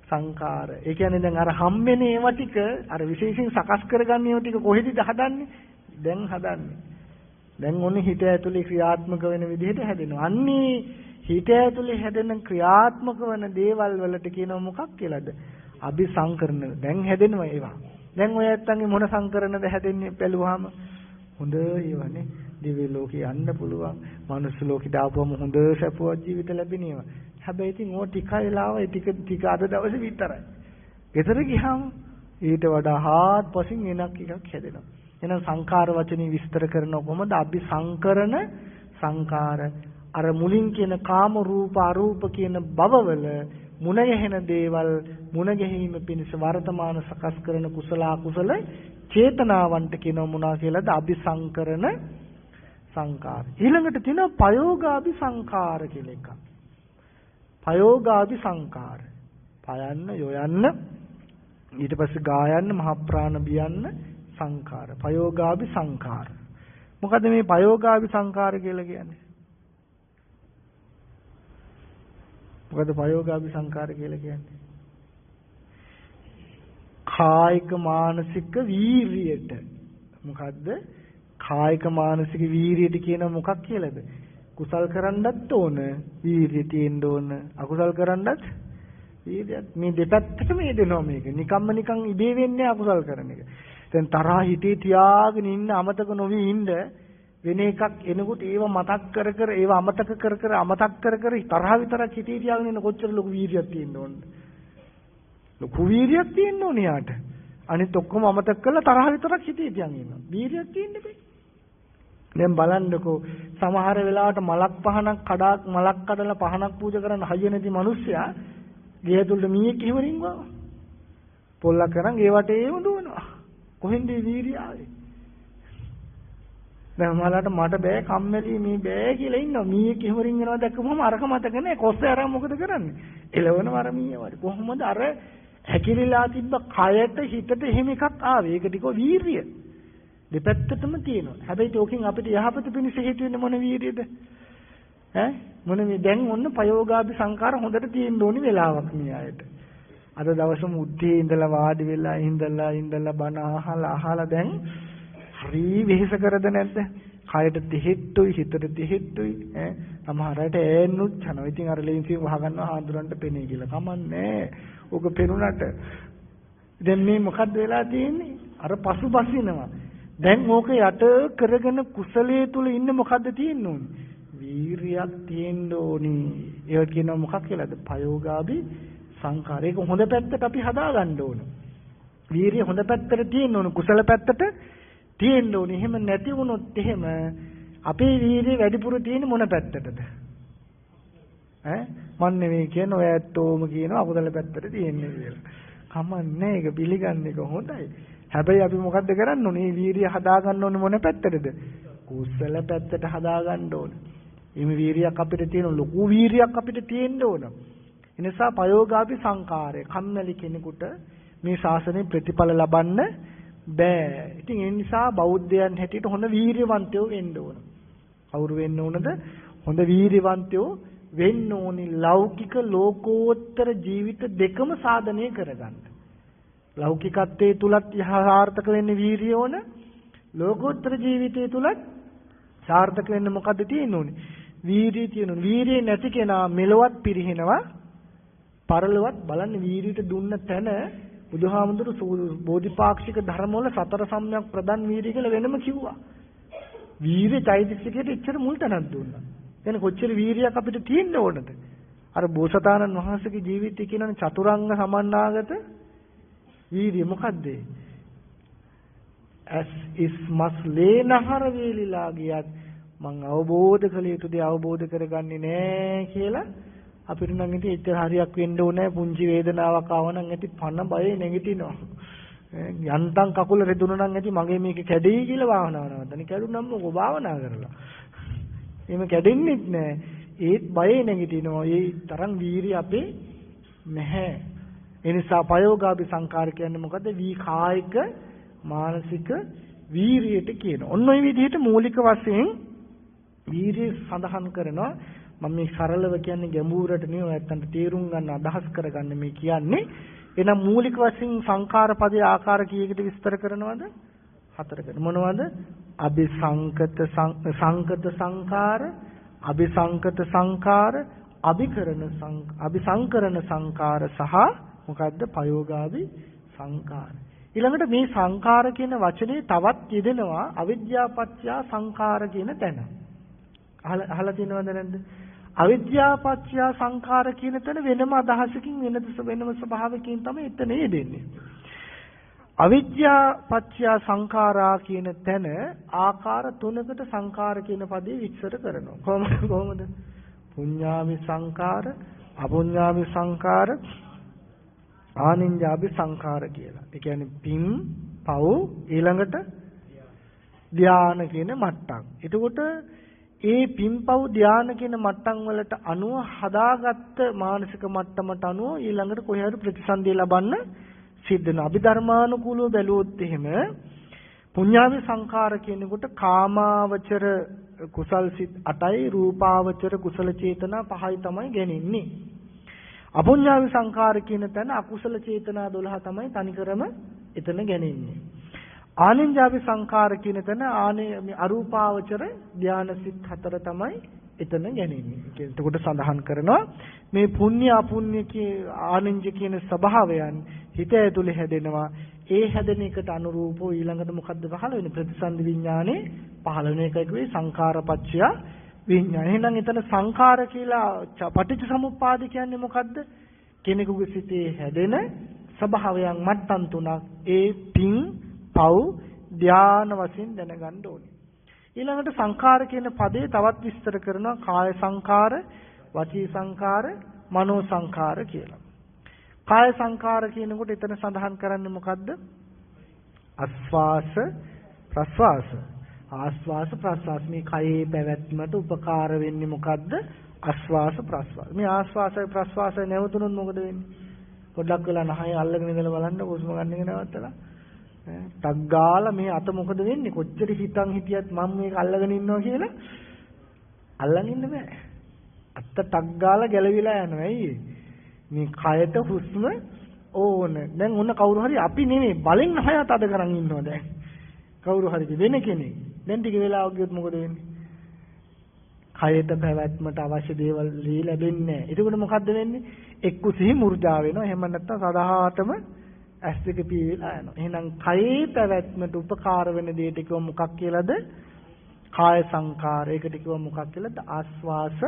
සංකාර. ඒ කියන්නේ දැන් අර හම්බෙන ඒවා ටික අර විශේෂයෙන් සකස් කරගන්න ඒවා ටික කොහෙද හදන්නේ? දැන් හදන්නේ. දැන් ඔන්නේ හිත ඇතුලේ ක්‍රියාත්මක වෙන විදිහට හැදෙනවා. අන්නේ හිත ඇතුලේ හැදෙන ක්‍රියාත්මක වෙන දේවල් වලට කියනවා මොකක් කියලාද? අபிසංකරණ. දැන් හැදෙනවා ඒවා. දැන් ඔය ඇත්තන්ගේ මොන සංකරණද හැදෙන්නේ බැලුවාම හොඳ ඒවානේ. දිව්‍ය ලෝකේ යන්න පුළුවන්. මනුස්ස ලෝකෙට ආපුවම හොඳ සැපවත් ජීවිත ලැබෙනවා. හැබැයි ඉතින් ඕක ටික වෙලාව ටික අද දවසේ විතරයි. ගෙදර ගියාම ඊට වඩා හාත්පසින් වෙනක් එකක් හැදෙනවා. එහෙනම් සංඛාර වචනේ විස්තර කරනකොට කොහොමද? අபிසංකරණ සංඛාර. අර මුලින් කියන කාම රූප අරූප කියන භවවල මුණ ගැහෙන දේවල් මුණ ගැහිම පිණිස වර්තමාන සකස් කරන කුසල අකුසල චේතනාවන්ට කියනවා මොනවා කියලාද? අபிසංකරණ සංකාර. ඊළඟට තියෙනවා පයෝගාභි සංකාර කියලා එකක්. පයෝගාභි සංකාර. පයන්න යොයන්න ඊට පස්සේ ගායන්න මහ ප්‍රාණ බියන්න සංකාර. පයෝගාභි සංකාර. මොකද මේ පයෝගාභි සංකාර කියලා කියන්නේ? මොකද පයෝගාභි සංකාර කියලා කියන්නේ? කායික මානසික වීරියට. මොකද්ද? කායික මානසික වීරියට කියන මොකක් කියලාද? කුසල් කරන්නත් ඕන වීරිය තියෙන්න ඕන. අකුසල් කරන්නත් වීරියක්. මේ දෙපැත්තටම යෙදෙනවා මේක. නිකන් ඉබේ වෙන්නේ අකුසල් කරන එක. දැන් තරහා හිතේ තියාගෙන ඉන්න අමතක නොවි ඉන්න වෙන එකක් එනකොට ඒව මතක් කර ඒව අමතක කර තරහ විතරක් හිතේ තියාගෙන ඉන්න කොච්චර ලොකු වීරියක් තියෙන්න ඕනද? ලොකු වීරියක් තියෙන්න ඕනේ යාට. අනිත් ඔක්කොම අමතක කරලා තරහ විතරක් හිතේ තියාගෙන ඉන්නවා. වීරියක් තියෙන්න බෑ. දැන් බලන්නකෝ සමහර වෙලාවට මලක් කඩලා පහනක් පූජා කරන්න හයිය නැති මිනිස්සයා ගේ ඇතුළට මීයක් ඉවරින් ගාව. පොල්ලක් කරන් ඒ වටේම දුවනවා. කොහෙන්ද වීරිය ආවේ? දැන් මලට මට බෑ කම්මැලි මේ බෑ කියලා ඉන්නවා. මීයක් ඉවරින් යනවා දැක්කම අරක මතක නැහැ. කොස්සේ අරන් මොකද කරන්නේ? එළවන වර මීය වගේ. කොහොමද අර හැකිලිලා තිබ්බ කයට හිතට එහෙම එකක් ආවේ? ඒක ටික වීරිය. දෙපැත්තටම තියෙනවා. හැබැයි ඒකෙන් අපිට යහපත පිණිස හේතු වෙන්නේ මොන වීරියද? මොන මේ දැන් ඔන්න පයෝගාභි සංකාර හොඳට තියෙන්න ඕනි වෙලාවක් මේ අයට. අද දවසම උද්දී ඉඳලා වාඩි වෙලා ඉඳලා බණ අහලා දැන් හරි වෙහෙස කරද නැද්ද? කයට දෙහෙට්ටුයි හිතට දෙහෙට්ටුයි සමහර අයට ඈන්නුත් යනවා. ඉතින් අර ලේන්සියෙන් වහගන්නවා ආඳුරන්ට පෙනේ කියලා. කමන්නේ. ඕක පෙනුනට දැන් මේ මොකද්ද වෙලා තියෙන්නේ? අර පසුබසිනවා. දැන් ඕක යට කරගෙන කුසලයේ තුල ඉන්න මොකද්ද තියෙන්න ඕනේ? වීරියක් තියෙන්න ඕනේ. ඒක කියනවා මොකක් කියලාද? පයෝගාභි සංකාර. ඒක හොඳ පැත්තට අපි හදා ගන්න ඕන. වීරිය හොඳ පැත්තට තියෙන්න ඕන. කුසල පැත්තට තියෙන්න ඕනේ. එහෙම නැති වුණොත් එහෙම අපේ වීරිය වැඩිපුර තියෙන්නේ මොන පැත්තටද? මන් නෙවෙයි කියන ඔය ඇත්තෝම කියනවා අකුසල පැත්තට තියෙන්නේ කියලා. කමන්නේ ඒක පිළිගන්නේ කොහොමදයි? හැබැයි අපි මොකද්ද කරන්න ඕනේ? මේ වීරිය හදා ගන්න ඕනේ මොන පැත්තටද? කුසල පැත්තට හදා ගන්න ඕනේ. මේ වීරියක් අපිට තියෙන ලොකු වීරියක් අපිට තියෙන්න ඕන. ඒ නිසා පයෝගාභි සංකාරය කම්මැලි කෙනෙකුට මේ ශාසනයේ ප්‍රතිඵල ලබන්න බෑ. ඉතින් ඒ නිසා බෞද්ධයන් හැටියට හොඳ වීරියවන්තයෝ වෙන්න ඕන. කවුරු වෙන්න ඕනද? හොඳ වීරියවන්තයෝ වෙන්න ඕනි. ලෞකික ලෝකෝත්තර ජීවිත දෙකම සාධනය කරගන්න. ලෞකිකත්වයේ තුලත් සාර්ථක වෙන්න වීරිය ඕන. ලෝකෝත්තර ජීවිතයේ තුලත් සාර්ථක වෙන්න මොකද්ද තියෙන්න ඕනේ? වීරිය තියෙනවා. වීරිය නැති කෙනා මෙලොවත් පිරිහිනවා. පරලොවත් බලන්න වීරියට දුන්න තැන බුදුහාමුදුරු බෝධිපාක්ෂික ධර්ම වල සතර සම්‍යක් ප්‍රදාන් වීරිය කියලා වෙනම කිව්වා. වීරිය චෛතසිකයට එච්චර මුල් තැනක් දුන්නා. එතන කොච්චර වීරියක් අපිට තියෙන්න ඕනද? අර බෝසතාණන් වහන්සේගේ ජීවිතය කියනනේ චතුරංග සමන්නාගත වීරිය මොකද්ද? as is must ලේනහර වේලිලා ගියත් මං අවබෝධ කළ යුතු දේ අවබෝධ කරගන්නේ නැහැ කියලා අපිට නම් ඉතින් එච්චර හරියක් වෙන්න ඕනේ. පුංචි වේදනාවක් ආව නම් ඇති පන බය නැගිටිනවා. යන්තම් කකුල රෙදුණා නම් ඇති මගේ මේක කැඩෙයි කියලා භාවනාව නවත්තන. කැඩුනම මොකෝ භාවනා කරලා. එහෙම කැඩෙන්නෙත් නැහැ. ඒත් බය නැගිටිනවා. ඒ තරම් වීරිය අපේ නැහැ. ඒ නිසා පයෝගාභි සංකාර කියන්නේ මොකද්ද? කායික මානසික වීරියට කියනවා. ඔන්න ඔය විදිහට මූලික වශයෙන් වීරිය සඳහන් කරනවා. මම මේ සරලව කියන්නේ ගැඹුරට නෙවෙයි නැත්තම් තේරුම් ගන්න අදහස් කරගන්න මේ කියන්නේ. එහෙනම් මූලික වශයෙන් සංඛාර පදේ ආකාර කීයකට විස්තර කරනවද? 4කට. මොනවද? අபிසංකත සංඛාර, අபிසංකත සංඛාර, අபிසංකරණ සංඛාර සහ මොකද්ද? පයෝගාවි සංඛාර. ඊළඟට මේ සංඛාර කියන වචනේ තවත් යෙදෙනවා අවිද්‍යාපච්චය සංඛාර කියන තැන. අහලා තියෙනවද නැද්ද? අවිද්‍යාපච්චය සංඛාර කියන තැන වෙනම අදහසකින් වෙනම ස්වභාවකින් තමයි එතන යෙදෙන්නේ. අවිද්‍යාපච්චය සංඛාරා කියන තැන ආකාර 3කට සංඛාර කියන පදේ විස්තර කරනවා. කොහොමද? පුඤ්ඤාවි සංඛාර, අපුඤ්ඤාවි සංඛාර, ආනිඤ්ඤාවි සංඛාර කියලා. ඒ කියන්නේ පින්, පව් ඊළඟට ධානය කියන මට්ටම්. එතකොට ඒ පින්පව් ධානය කියන මට්ටම් වලට අනුව හදාගත්ත මානසික මට්ටමට අනුව ඊළඟට කොහේ හරි ප්‍රතිසන්දිය ලබන්න සිද්ධ වෙනවා. අභිධර්මානුකූලව බැලුවොත් එහෙම පුඤ්ඤාවි සංඛාර කියනකොට කාමාවචර කුසල් සිත් 8යි රූපාවචර කුසල චේතනා 5යි තමයි ගෙනින්නේ. අපුඤ්ඤාවි සංඛාර කියන තැන අකුසල චේතනා 12 තමයි තනිකරම එතන ගෙනින්නේ. ආනිඤ්ඤාවි සංඛාර කියන තැන අරූපාවචර ධාන සිත් 4 තමයි එතන ගෙනින්නේ. එතකොට සඳහන් කරනවා මේ පුණ්‍ය අපුණ්‍ය ආනිඤ්ඤ කියන ස්වභාවයන් හිත ඇතුලේ හැදෙනවා. ඒ හැදෙන එකට අනුරූපව ඊළඟට මොකද්ද පහළ වෙන්නේ? ප්‍රතිසන්දි විඥානේ පහළ වෙන එකයි කිව්වේ සංඛාරපච්චය විඥාන. එහෙනම් එතන සංඛාර කියලා පටිච්චසමුප්පාද කියන්නේ මොකද්ද? කෙනෙකුගේ සිතේ හැදෙන ස්වභාවයන් මට්ටම් 3ක්. ඒ පින්, පව්, ධාන වශයෙන් දැනගන්න ඕනේ. ඊළඟට සංඛාර කියන පදේ තවත් විස්තර කරනවා කාය සංඛාර, වචී සංඛාර, මනෝ සංඛාර කියලා. කාය සංඛාර කියනකොට එතන සඳහන් කරන්නේ මොකද්ද? ආස්වාස ප්‍රස්වාස. ආස්වාස ප්‍රස්වාස මේ කයේ පැවැත්මට උපකාර වෙන්නේ මොකද්ද? ආස්වාස ප්‍රස්වාස. මේ ආස්වාසය ප්‍රස්වාසය නැවතුනොත් මොකද වෙන්නේ? පොඩ්ඩක් වෙලා නහය අල්ලගෙන ඉඳලා බලන්න හුස්ම ගන්න එක නවත්තලා. ටක් ගාලා මේ අත මොකද වෙන්නේ? කොච්චර හිතන් හිටියත් මම මේක අල්ලගෙන ඉන්නවා කියලා අල්ලන් ඉන්න බෑ. අත ටක් ගාලා ගැලවිලා යනවා. ඇයි? මේ කයට හුස්ම ඕන. දැන් ඔන්න කවුරු හරි අපි නෙමෙයි බලෙන් නහයත් අද කරන් ඉන්නවා දැන්. කවුරු හරි වෙන කෙනෙක්. දැන් ටික වෙලාවක් ගියොත් මොකද වෙන්නේ? කයට පැවැත්මට අවශ්‍ය දේවල් ලැබෙන්නේ නැහැ. එතකොට මොකද්ද වෙන්නේ? එක්ක සිහි මුර්ජා වෙනවා. එහෙම නැත්නම් සදාහටම ඇස් දෙක පීවිලා යනවා. එහෙනම් කයේ පැවැත්මට උපකාර වෙන දෙයට කිව්ව මොකක් කියලාද? කාය සංඛාර. ඒකට කිව්ව මොකක් කියලාද? ආස්වාස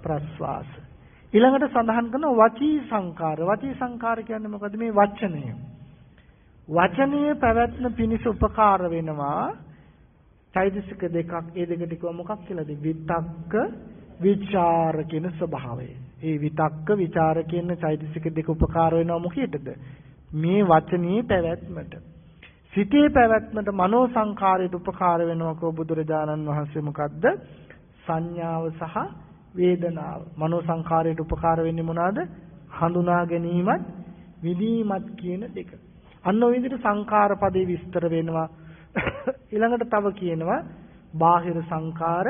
ප්‍රස්වාස. ඊළඟට සඳහන් කරන වචී සංඛාර. වචී සංඛාර කියන්නේ මොකද? මේ වචනය. වචනයේ පැවැත්ම පිණිස උපකාර වෙනවා. චෛතසික දෙකක්. ඒ දෙකට කිව්ව මොකක් කියලාද? විතක්ක විචාර කියන ස්වභාවය. ඒ විතක්ක විචාර කියන චෛතසික දෙක උපකාර වෙනවා මොකේදද? මේ වචනේ පැවැත්මට. සිතේ පැවැත්මට මනෝ සංඛාරයට උපකාර වෙනවා කෝ බුදුරජාණන් වහන්සේ මොකද්ද? සංඥාව සහ වේදනාව. මනෝ සංඛාරයට උපකාර වෙන්නේ මොනවාද? හඳුනා ගැනීමත් විදීමත් කියන දෙක. අන්න ඔය විදිහට සංඛාර පදේ විස්තර වෙනවා. ඊළඟට තව කියනවා බාහිර සංඛාර,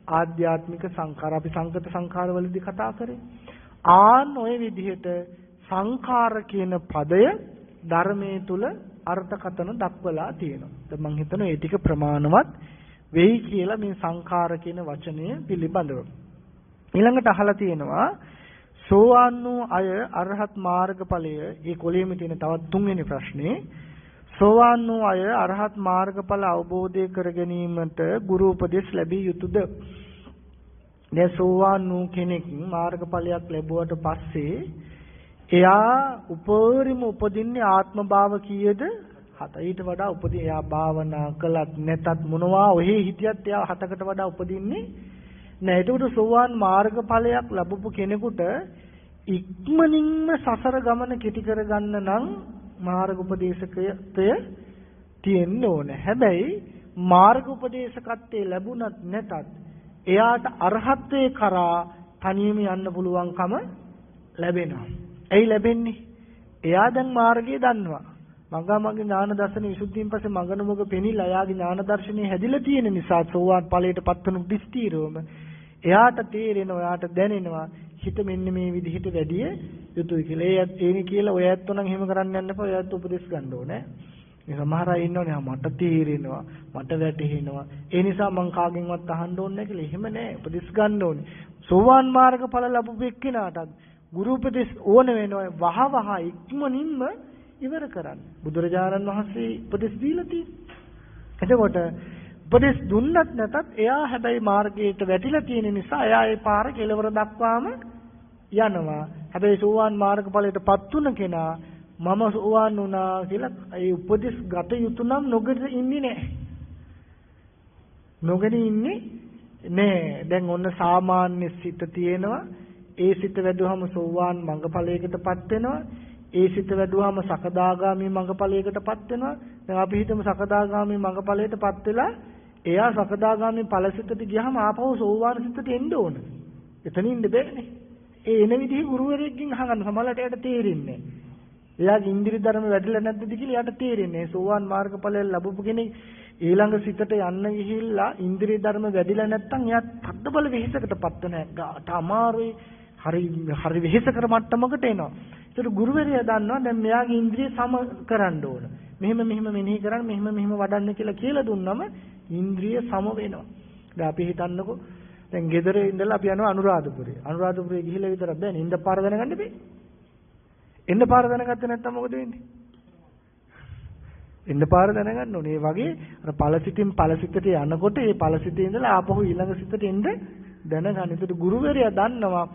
ආධ්‍යාත්මික සංඛාර. අපි සංකත සංඛාර වලදී කතා කරේ. ආන් ඔය විදිහට සංඛාර කියන පදය ධර්මයේ තුල අර්ථකථන දක්වලා තියෙනවා. දැන් මම හිතනවා ඒ ටික ප්‍රමාණවත් වෙයි කියලා මේ සංඛාර කියන වචනය පිළිබඳව. ඊළඟට අහලා තියෙනවා සෝවාන් වූ අය අරහත් මාර්ගඵලය. ඒ කොළේම තියෙන තවත් තුන්වෙනි ප්‍රශ්නේ. සෝවාන් වූ අය අරහත් මාර්ගඵල අවබෝධය කර ගැනීමට ගුරු උපදෙස් ලැබිය යුතුද? දැන් සෝවාන් වූ කෙනෙක් මාර්ගඵලයක් ලැබුවට පස්සේ එයා උපරිම උපදින්නේ ආත්ම භාව කීයද? 7. ඊට වඩා උපදී එයා භාවනා කළත් නැතත් මොනවා ඔහි හිටියත් එයා 7කට වඩා උපදින්නේ නැහැ. ඒකට සෝවාන් මාර්ගඵලයක් ලැබපු කෙනෙකුට ඉක්මනින්ම සසර ගමන කෙටි කරගන්න නම් මාර්ග උපදේශකය තියෙන්න ඕනේ. හැබැයි මාර්ග උපදේශකත්වයේ ලැබුණත් නැතත් එයාට අරහත්ත්වයේ කරා තනියම යන්න පුළුවන්කම ලැබෙනවා. ඇයි ලැබෙන්නේ? එයා දැන් මාර්ගය දන්නවා. මග්ගමග්ග ඥාන දර්ශන විසුද්ධියෙන් පස්සේ මගනමක පෙනිලා එයාගේ ඥාන දර්ශනේ හැදිලා තියෙන නිසා සෝවාන් ඵලයට පත්වනු දිස්තිරෝම එයාට තේරෙනවා එයාට දැනෙනවා හිත මෙන්න මේ විදිහට වැඩි යුතුයි කියලා. ඒනි කියලා ඔය ඇත්තෝ නම් එහෙම කරන්න යන්න එපා. ඔය ඇත්තෝ උපදෙස් ගන්න ඕනේ. මේ සමහර අය ඉන්නවනේ මට තේරෙනවා මට වැටහෙනවා. ඒ නිසා මං කාගෙන්වත් අහන්න ඕනේ නැහැ කියලා. එහෙම නෑ. උපදෙස් ගන්න ඕනේ. සෝවාන් මාර්ගඵල ලැබුව එක්කිනාටත් ගුරු උපදෙස් ඕන වෙනවා. වහවහ ඉක්මනින්ම ඉවර කරන්න. බුදුරජාණන් වහන්සේ උපදෙස් දීලා තියෙනවා. එතකොට උපදෙස් දුන්නත් නැතත් එයා හැබැයි මාර්ගයට වැටිලා තියෙන නිසා එයා ඒ පාර කෙලවර දක්වාම යනවා. හැබැයි සෝවාන් මාර්ගඵලයටපත් තුන කෙනා මම සෝවාන් වුණා කියලා ඒ උපදෙස් ගත යුතු නම් නොගෙන ඉන්නේ නැහැ. නොගෙන ඉන්නේ නෑ. දැන් ඔන්න සාමාන්‍ය සිත තියෙනවා. ඒ සිත වැඩුවම සෝවාන් මඟඵලයකටපත් වෙනවා. ඒ සිත වැඩුවාම සකදාගාමී මඟඵලයකටපත් වෙනවා. දැන් අපි හිතමු සකදාගාමී මඟඵලයටපත් වෙලා එයා සකදාගාමී ඵලසිතට ගියාම ආපහු සෝවාන් සිතට එන්න ඕන. එතනින් ඉන්න බෑනේ. ඒ එන විදිහ ගුරුවරයෙක්ගෙන් අහගන්න සමහරවිට එයාට තේරෙන්නේ නැහැ. එයාගේ ඉන්ද්‍රිය ධර්ම වැඩිලා නැද්ද කියලා එයාට තේරෙන්නේ නැහැ. සෝවාන් මාර්ගඵලය ලැබපු කෙනෙක් ඊළඟ සිතට යන්න ගිහිල්ලා ඉන්ද්‍රිය ධර්ම වැඩිලා නැත්නම් එයා තද්දබල වෙහෙසකටපත් වෙනවා. අමාරුයි. හරි වෙහෙසකර මට්ටමකට එනවා. ඒතර ගුරුවරයා දන්නවා දැන් මෙයාගේ ඉන්ද්‍රිය සම කරන්න ඕන. මෙහෙම මෙනෙහි කරන්න මෙහෙම වඩන්න කියලා දුන්නම ඉන්ද්‍රිය සම වෙනවා. දැන් අපි හිතන්නකෝ දැන් ගෙදර ඉඳලා අපි යනවා අනුරාධපුරේ. අනුරාධපුරේ ගිහිල්ලා විතරක් බෑනේ. ඉන්න පාර දැනගන්න බෑ. එන්න පාර දැනගත්තේ නැත්නම් මොකද වෙන්නේ? එන්න පාර දැනගන්න ඕනේ. ඒ වගේ අර ඵලසිතින් ඵලසිතට යනකොට ඒ ඵලසිතේ ඉඳලා ආපහු ඊළඟ සිතට එන්න දැනගන්න. ඒකට ගුරුවරයා දන්නවා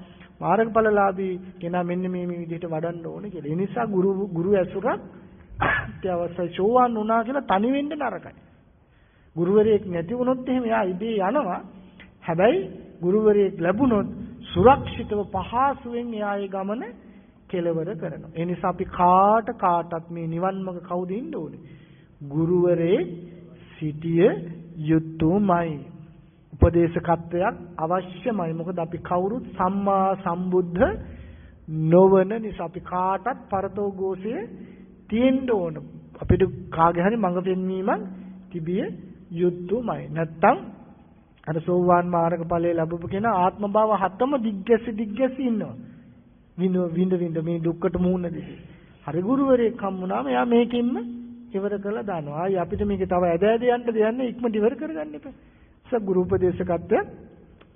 මාර්ගඵලලාභී කෙනා මෙන්න මේ විදිහට වඩන්න ඕනේ කියලා. ඒ නිසා ගුරු ඇසුරක් අත්‍යවශ්‍යයි. සෝවාන් වුණා කියලා තනි වෙන්න නරකයි. ගුරුවරයෙක් නැති වුණොත් එහෙම එයා ඉබේ යනවා. හැබැයි ගුරුවරයෙක් ලැබුණොත් සුරක්ෂිතව පහසුවෙන් එයා ඒ ගමන කෙලවර කරනවා. ඒ නිසා අපි කාටත් මේ නිවන් මඟ කවුද ඉන්න ඕනේ? ගුරුවරේ සිටිය යුතුයමයි. උපදේශකත්වයක් අවශ්‍යමයි. මොකද අපි කවුරුත් සම්මා සම්බුද්ධ නොවන නිසා අපි කාටත් පරතෝഘോഷය තියෙන්න ඕන. අපිට කාගේ හරි මඟ පෙන්වීමක් තිබිය යුතුයමයි. නැත්තම් අර සෝවාන් මාර්ගඵලයේ ලැබපු කෙනා ආත්ම භාව හතම දිග්ගැසි ඉන්නවා. විඳ මේ දුක්කට මුහුණ දෙන්නේ. හරි ගුරුවරයෙක් හම්බුනාම එයා මේකෙන්ම ඉවර කරලා දානවා. ආයි අපිට මේක තව ඇද යන්න දෙන්නේ ඉක්මනට ඉවර කරගන්න එපා. ගුරු උපදේශකත්වය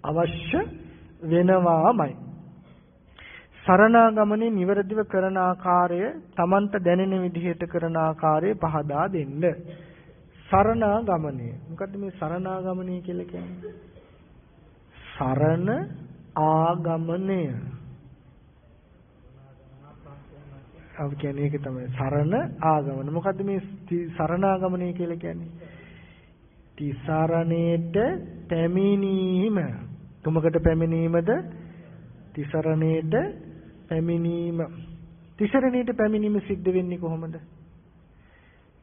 අවශ්‍ය වෙනවාමයි. සරණාගමනේ නිවැරදිව කරන ආකාරය Tamanට දැනෙන විදිහට කරන ආකාරය පහදා දෙන්න. සරණාගමනය. මොකද්ද මේ සරණාගමනය කියලා කියන්නේ? සරණ ආගමනය. අපි කියන්නේ ඒක තමයි සරණ ආගමන. මොකද්ද මේ සරණාගමනය කියලා කියන්නේ? තිසරණේට පැමිණීම. තුමකට පැමිණීමද තිසරණේට පැමිණීම. තිසරණේට පැමිණීම සිද්ධ වෙන්නේ කොහොමද?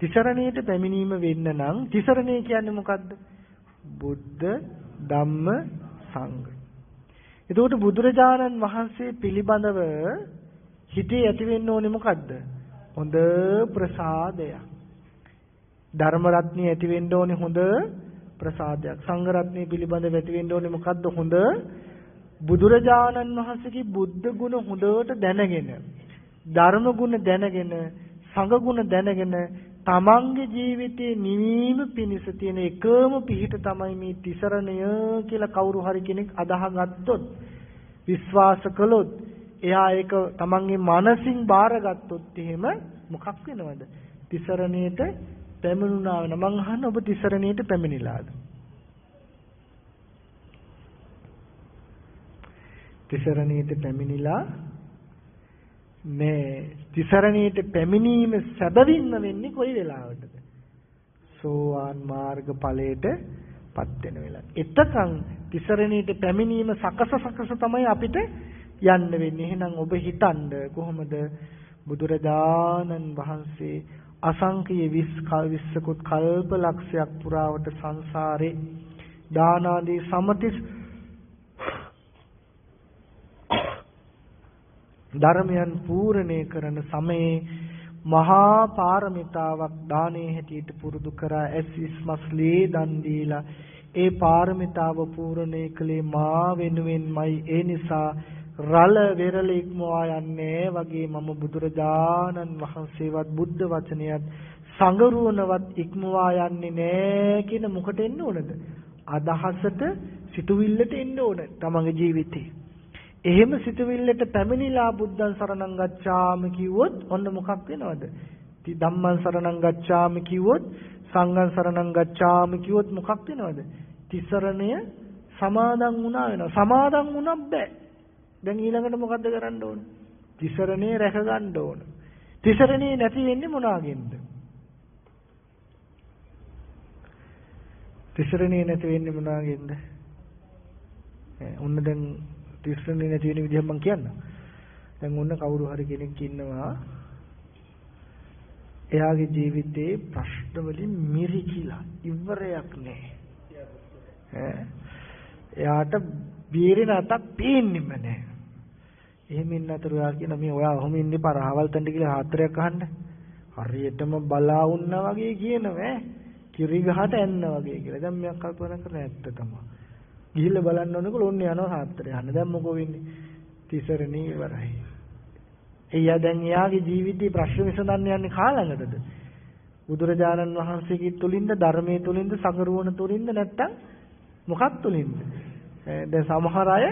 තිසරණේට පැමිණීම වෙන්න නම් තිසරණේ කියන්නේ මොකද්ද? බුද්ධ ධම්ම සංඝ. එතකොට බුදුරජාණන් වහන්සේ පිළිබඳව හිතේ ඇති වෙන්න ඕනේ මොකද්ද? හොඳ ප්‍රසාදයක්. ධර්ම රත්නිය ඇති වෙන්න ඕනේ හොඳ ප්‍රසාදයක්. සංඝ රත්නිය පිළිබඳව ඇති වෙන්න ඕනේ මොකද්ද? හොඳ බුදුරජාණන් වහන්සේගේ බුද්ධ ගුණ හොඳට දැනගෙන, ධර්ම ගුණ දැනගෙන, සංඝ ගුණ දැනගෙන තමන්ගේ ජීවිතේ නිවීම පිණිස තියෙන එකම පිහිට තමයි මේ තිසරණය කියලා කවුරු හරි කෙනෙක් අදහගත්තොත්, විශ්වාස කළොත්, එයා ඒක තමන්ගේ මනසින් බාරගත්තොත් එහෙම මොකක් වෙනවද? තිසරණයට පැමිණුණා වෙන. මං අහන්නේ ඔබ තිසරණයට පැමිණිලාද? තිසරණයට පැමිණිලා නෑ. තිසරණයට පැමිණීම සැබවින්ම වෙන්නේ කොයි වෙලාවටද? සෝවාන් මාර්ග ඵලයට පත් වෙන වෙලාව. එතකන් තිසරණයට පැමිණීම සකස තමයි අපිට යන්න වෙන්නේ. එහෙනම් ඔබ හිතන්න කොහොමද බුදුරජාණන් වහන්සේ අසංඛ්‍ය විස්සකුත් කල්ප ලක්ෂයක් පුරාවට සංසාරේ දාන ආදී සමතිස් ධර්මයන් පූර්ණේ කරන සමයේ මහා පාරමිතාවක් දානේ හැටියට පුරුදු කරා ඇස්විස්මස්ලේ දන් දීලා ඒ පාරමිතාව පූර්ණේ කළේ මා වෙනුවෙන්මයි. ඒ නිසා රළ වෙරළ ඉක්මවා යන්නේ වගේ මම බුදුරජාණන් වහන්සේවත් බුද්ධ වචනයත් සංගරුවනවත් ඉක්මවා යන්නේ නෑ කියන මොකට එන්න ඕනද? අදහසට සිතුවිල්ලට එන්න ඕන තමන්ගේ ජීවිතේ. එහෙම සිතුවිල්ලට පැමිණිලා බුද්ධං සරණං ගච්ඡාමි කිව්වොත් ඔන්න මොකක් වෙනවද? ධම්මං සරණං ගච්ඡාමි කිව්වොත් සංඝං සරණං ගච්ඡාමි කිව්වොත් මොකක් වෙනවද? තිසරණය සමාදන් වුණා වෙනවා. සමාදන් වුණා බෑ. දැන් ඊළඟට මොකද්ද කරන්න ඕන? තිසරණේ රැක ගන්න ඕන. තිසරණේ නැති වෙන්නේ මොනවාගෙන්ද? තිසරණේ නැති වෙන්නේ මොනවාගෙන්ද? ඔන්න දැන් තිසරණේ නැති වෙන විදිහ මම කියන්නම්. දැන් ඔන්න කවුරු හරි කෙනෙක් ඉන්නවා. එයාගේ ජීවිතේ ප්‍රශ්න වලින් මිරිකිලා ඉවරයක් නැහැ. එයාට බීරෙන අතක් පේන්නෙම නැහැ. එහෙම ඉන්න අතර ඔයා කියන මේ ඔයා ඔහොම ඉන්නේ පරහවල් තැන්න කියලා හතරක් අහන්න. හරියටම බලා වුණා වගේ කියනවා කිරි ගහට ඇන්න වගේ කියලා. දැන් මම කල්පනා කරන ඇත්ත තමයි. ගිහිල්ලා බලන්න ඕනකොට ඕන්න යනවා හතරේ. අහන්න දැන් මොකෝ වෙන්නේ? තිසරණේ ඉවරයි. එයා දැන් එයාගේ ජීවිතේ ප්‍රශ්න විසඳන්න යන්නේ කාලඟටද? බුදුරජාණන් වහන්සේගේ තුලින්ද ධර්මයේ තුලින්ද සංගරුවන තුලින්ද නැත්තම් මොකක් තුලින්ද? දැන් සමහර අය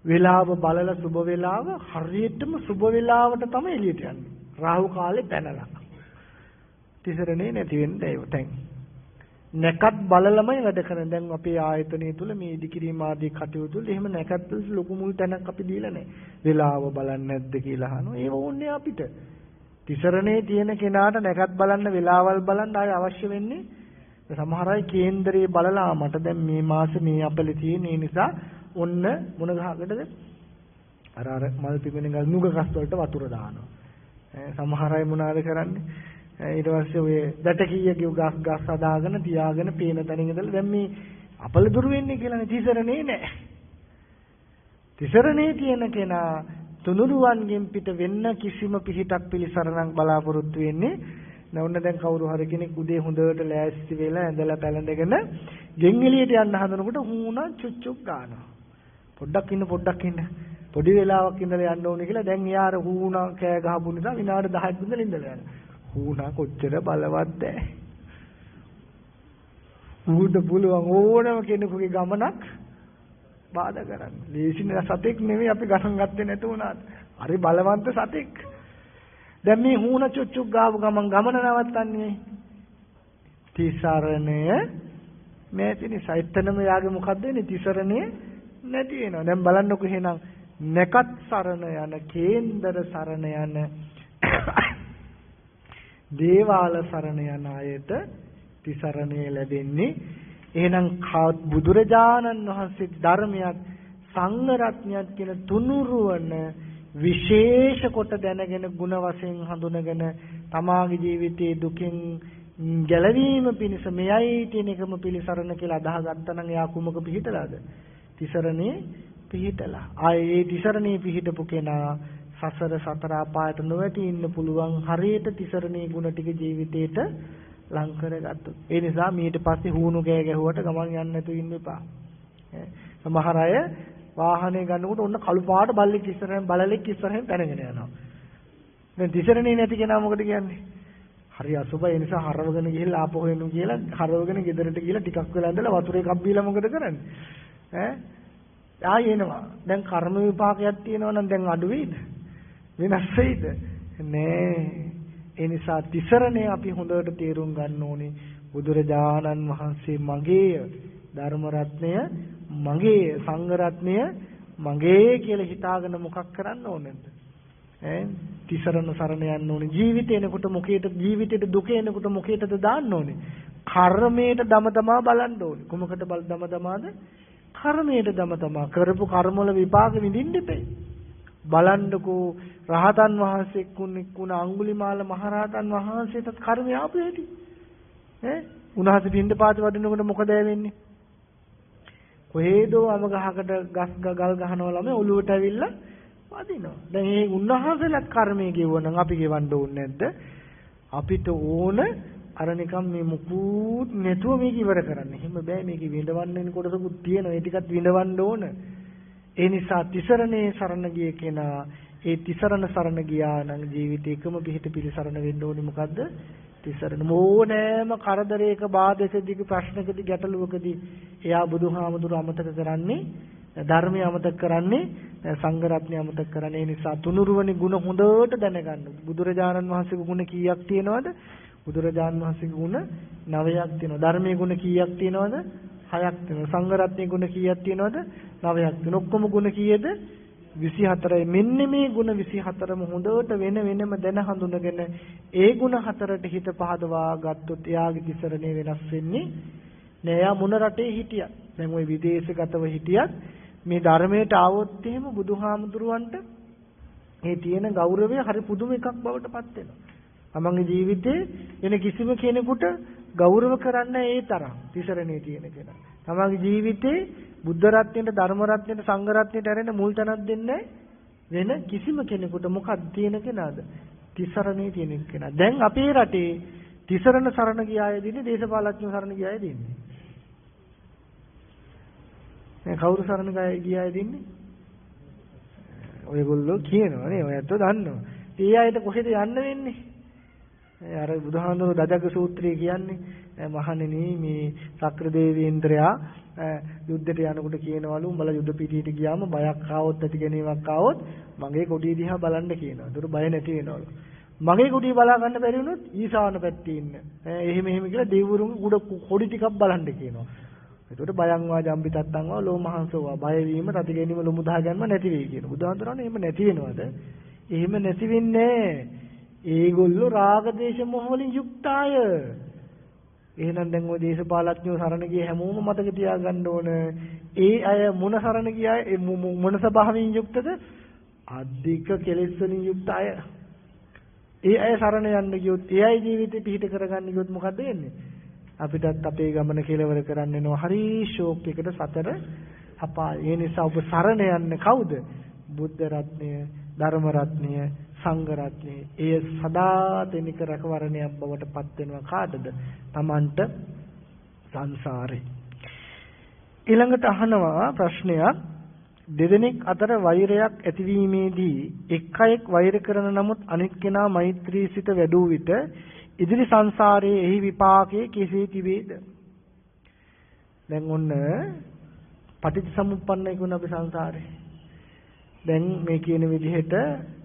වේලාව බලලා සුබ වේලාව හරියටම සුබ වේලාවට තමයි එළියට යන්නේ. රාහු කාලේ පැනලා. තිසරණේ නැති වෙන්නේ ඒක දැන්. නැකත් බලලමයි වැඩ කරන්නේ. දැන් අපේ ආයතනය තුල මේ ඉදිකිරීම ආදී කටයුතු වල එහෙම නැකත් ලොකු මුල් තැනක් අපි දීලා නැහැ. වේලාව බලන්නේ නැද්ද කියලා අහනවා. ඒව ඕනේ අපිට. තිසරණේ තියෙන කෙනාට නැකත් බලන්න වේලාවල් බලන්න ආය අවශ්‍ය වෙන්නේ. සමහර අය කේන්දරේ බලලා මට දැන් මේ මාසේ මේ අපල තියෙන නිසා ඔන්න මොන ගහකටද අර මල් පිපෙන ගල් නුග ගස් වලට වතුර දානවා. සමහර අය මොනවාද කරන්නේ? ඊට පස්සේ ඔය දැට කීයගේ ගස් හදාගෙන තියාගෙන පේන තැනින් ඉඳලා දැන් මේ අපල දුරු වෙන්නේ කියලානේ. තිසරණේ නැහැ. තිසරණේ තියෙන කෙනා තුනුරුවන්ගෙන් පිට වෙන්න කිසිම පිහිටක් පිළිසරණක් බලාපොරොත්තු වෙන්නේ නැවුන. දැන් කවුරු හරි කෙනෙක් උදේ හොඳට ලෑස්ති වෙලා ඇඳලා පැලඳගෙන ගෙන් එළියට යන්න හදනකොට හුණා චුච්චුක් ගන්නවා. පොඩ්ඩක් ඉන්න පොඩි වෙලාවක් ඉඳලා යන්න ඕනේ කියලා දැන් යාර හුණා කෑ ගහපු නිසා විනාඩි 10ක් විතර ඉඳලා යනවා. හුණා කොච්චර බලවත්ද? ඌට පුළුවන් ඕනම කෙනෙකුගේ ගමනක් බාධා කරන්න. ලේසින සතෙක් නෙමෙයි අපි ගණන් ගත්තේ නැතු වුණාට. හරි බලවන්ත සතෙක්. දැන් මේ හුණ චුච්චුක් ගාව ගමන් නවත්තන්නේ තිසරණය නැති නිසා. එතනම යාගේ මොකද්ද වෙන්නේ? තිසරණය නැති වෙනවා. දැන් බලන්නකො එහෙනම් නැකත් සරණ යන කේන්දර සරණ යන දේවාල සරණ යන අයට තිසරණය ලැබෙන්නේ. එහෙනම් බුදුරජාණන් වහන්සේ ධර්මයක් සංඝ රත්නයක් කියන තුනුරුවන විශේෂ කොට දැනගෙන ಗುಣ වශයෙන් හඳුනගෙන තමාගේ ජීවිතයේ දුකින් ගැලවීම පිණිස මෙයයි තියෙන එකම පිළිසරණ කියලා අදහගත්තා නම් එයා කුමක පිහිටලාද? තිසරණේ පිහිටලා. ආයේ තිසරණේ පිහිටපු කෙනා සසර සතර අපායට නොවැටි ඉන්න පුළුවන් හරියට තිසරණේ ගුණ ටික ජීවිතේට ලං කරගත්තොත්. ඒ නිසා මීට පස්සේ හුණු කෑ ගැහුවට ගමන් යන්න නැතුව ඉන්න එපා. සමහර අය වාහනේ ගන්නකොට ඔන්න කළු පාට බල්ලෙක් ඉස්සරහෙන් බලලෙක් ඉස්සරහෙන් පැනගෙන යනවා. දැන් තිසරණේ නැති කෙනා මොකද කියන්නේ? හරි අසුබයි. ඒ නිසා හරවගෙන ගිහිල්ලා ආපහු එනු කියලා හරවගෙන ගෙදරට ගිහිල්ලා ටිකක් වෙලා ඉඳලා වතුරේ එකක් බීලා මොකද කරන්නේ? ආයෙ එනවා. දැන් කර්ම විපාකයක් තියෙනවා නම් දැන් අඩු වෙයිද? වෙනස් වෙයිද? නෑ. ඒ නිසා තිසරණේ අපි හොඳට තේරුම් ගන්න ඕනේ. බුදුරජාණන් වහන්සේ මගේ ධර්ම රත්නය මගේ සංඝ රත්නය මගේ කියලා හිතාගෙන මොකක් කරන්න ඕනේද? තිසරණ සරණ යන්න ඕනේ. ජීවිතේනකොට මොකේද? ජීවිතේට දුක එනකොට මොකේටද දාන්න ඕනේ? කර්මයට දම තමා බලන්න ඕනේ. කොමකට දම තමාද? කර්මයට දම තමා. කරපු කර්ම වල විපාක විඳින්න ඉපේ. බලන්නකෝ රහතන් වහන්සේ කුණ අඟුලිමාල මහරහතන් වහන්සේටත් කර්මය ආපු හැටි. උන්වහන්සේ පින්දපාත වඩිනකොට මොකද වෙන්නේ? කොහේදෝ අම ගහකට ගල් ගහනවා ළමයි ඔළුවට ඇවිල්ලා වදිනවා. දැන් මේ උන්වහන්සේලාත් කර්මයේ ගෙවුවනම් අපි ගෙවන්න ඕනේ නැද්ද? අපිට ඕන අර නිකම් මේ මුකුත් නැතුව මේක ඉවර කරන්න. එහෙම බෑ මේක විඳවන්න වෙන කොටසකුත් තියෙනවා. ඒ ටිකත් විඳවන්න ඕන. ඒ නිසා තිසරණේ සරණ ගිය කෙනා ඒ තිසරණ සරණ ගියා නම් ජීවිතේ එකම පිහිට පිළිසරණ වෙන්න ඕනේ මොකද්ද? තිසරණ. ඕනෑම කරදරයක බාධකදී ප්‍රශ්නකදී ගැටලුවකදී එයා බුදුහාමුදුර අමතක කරන්නේ ධර්මය අමතක කරන්නේ සංඝ රත්නය අමතක කරන්නේ. ඒ නිසා තුනුරුවනි ගුණ හොඳට දැනගන්න. බුදුරජාණන් වහන්සේගේ ගුණ කීයක් තියෙනවද? බුදුරජාණන් වහන්සේගේ ගුණ 9ක් තියෙනවා. ධර්මයේ ගුණ කීයක් තියෙනවද? 6ක් තියෙනවා. සංඝ රත්නයේ ගුණ කීයක් තියෙනවද? 9ක් තියෙනවා. ඔක්කොම ගුණ කීයද? 24යි. මෙන්න මේ ගුණ 24ම හොඳට වෙන වෙනම දැන හඳුනගෙන ඒ ගුණ හතරට හිත පහදවා ගත්තොත් එයාගේ තිසරණේ වෙනස් වෙන්නේ නෑ. එයා මොන රටේ හිටියත් දැන් ওই විදේශගතව හිටියත් මේ ධර්මයට ආවොත් එහෙම බුදුහාමුදුරුවන්ට මේ තියෙන ගෞරවය හරි පුදුම එකක් බවට පත් වෙනවා. තමන්ගේ ජීවිතේ වෙන කිසිම කෙනෙකුට ගෞරව කරන්න ඒ තරම් තිසරණේ තියෙන කෙනා. තමන්ගේ ජීවිතේ බුද්ධ රත්නයට, ධර්ම රත්නයට, සංඝ රත්නයට ඇරෙන්න මුල් තැනක් දෙන්නේ වෙන කිසිම කෙනෙකුට. මොකක්ද තියෙන කෙනාද? තිසරණේ තියෙන කෙනා. දැන් අපේ රටේ තිසරණ සරණ ගියාය දින්නේ දේශපාලඥයෝ සරණ ගියාය දින්නේ. කවුරු සරණ ගියාය දින්නේ? ඔයගොල්ලෝ කියනවා නේ, ඔයත් දන්නවා. ඒ අයට කොහෙද යන්න වෙන්නේ? අර බුදුහාමුදුරුවෝ දදක සූත්‍රය කියන්නේ මහණෙනි මේ සක්‍ර දේවේන්ද්‍රයා යුද්ධයට යනකොට කියනවලු උඹලා යුද්ධ පිටියට ගියාම බයක් ආවොත් ඇති ගැනීමක් ආවොත් මගේ කොඩිය දිහා බලන්න කියනවා. ඒතර බය නැති වෙනවලු. මගේ කොඩිය බලා ගන්න බැරි වුණොත් ඊසාන පැත්තේ ඉන්න. එහෙම කියලා දෙවිවරුන්ගේ උඩ කොඩි ටිකක් බලන්න කියනවා. ඒතකොට බයං වා ජම්බි තත්තං වා ලෝමහංසෝ වා බය වීම තති ගැනීම ලොමු දහ ගැනීම නැති වෙයි කියන. බුදුහාමුදුරනේ එහෙම නැති වෙනවද? එහෙම නැති වෙන්නේ ඒගොල්ලෝ රාග දේශ මොහ වලින් යුක්ත අය. එහෙනම් දැන් ওই දේශපාලඥයෝ සරණ ගිය හැමෝම මතක තියාගන්න ඕන. ඒ අය මොන සරණ ගියාය මොන ස්වභාවයෙන් යුක්තද? අධික කෙලෙස් වලින් යුක්ත අය. ඒ අය සරණ යන්න ගියොත් ඒ අය ජීවිතේ පිහිට කරගන්න ගියොත් මොකද වෙන්නේ? අපිටත් අපේ ගමන කෙලවර කරන්න වෙනවා. හරි ෂෝක් එකකට සතර අපාය. ඒ නිසා ඔබ සරණ යන්නේ කවුද? බුද්ධ රත්නය, ධර්ම රත්නය, සංඝ රත්නය. එය සදාතනික රැකවරණයක් බවට පත් වෙනවා කාටද? Tamanට සංසාරේ. ඊළඟට අහනවා ප්‍රශ්නයක්. දෙදෙනෙක් අතර වෛරයක් ඇතිවීමේදී එක් අයෙක් වෛර කරන නමුත් අනිත් කෙනා මෛත්‍රී සිත වැඩූ විට ඉදිරි සංසාරයේ එහි විපාකයේ කෙසේ තිබේද? දැන් ඔන්න පටිච්චසමුප්පන්නයි කියන අපි සංසාරේ. දැන් මේ කියන විදිහට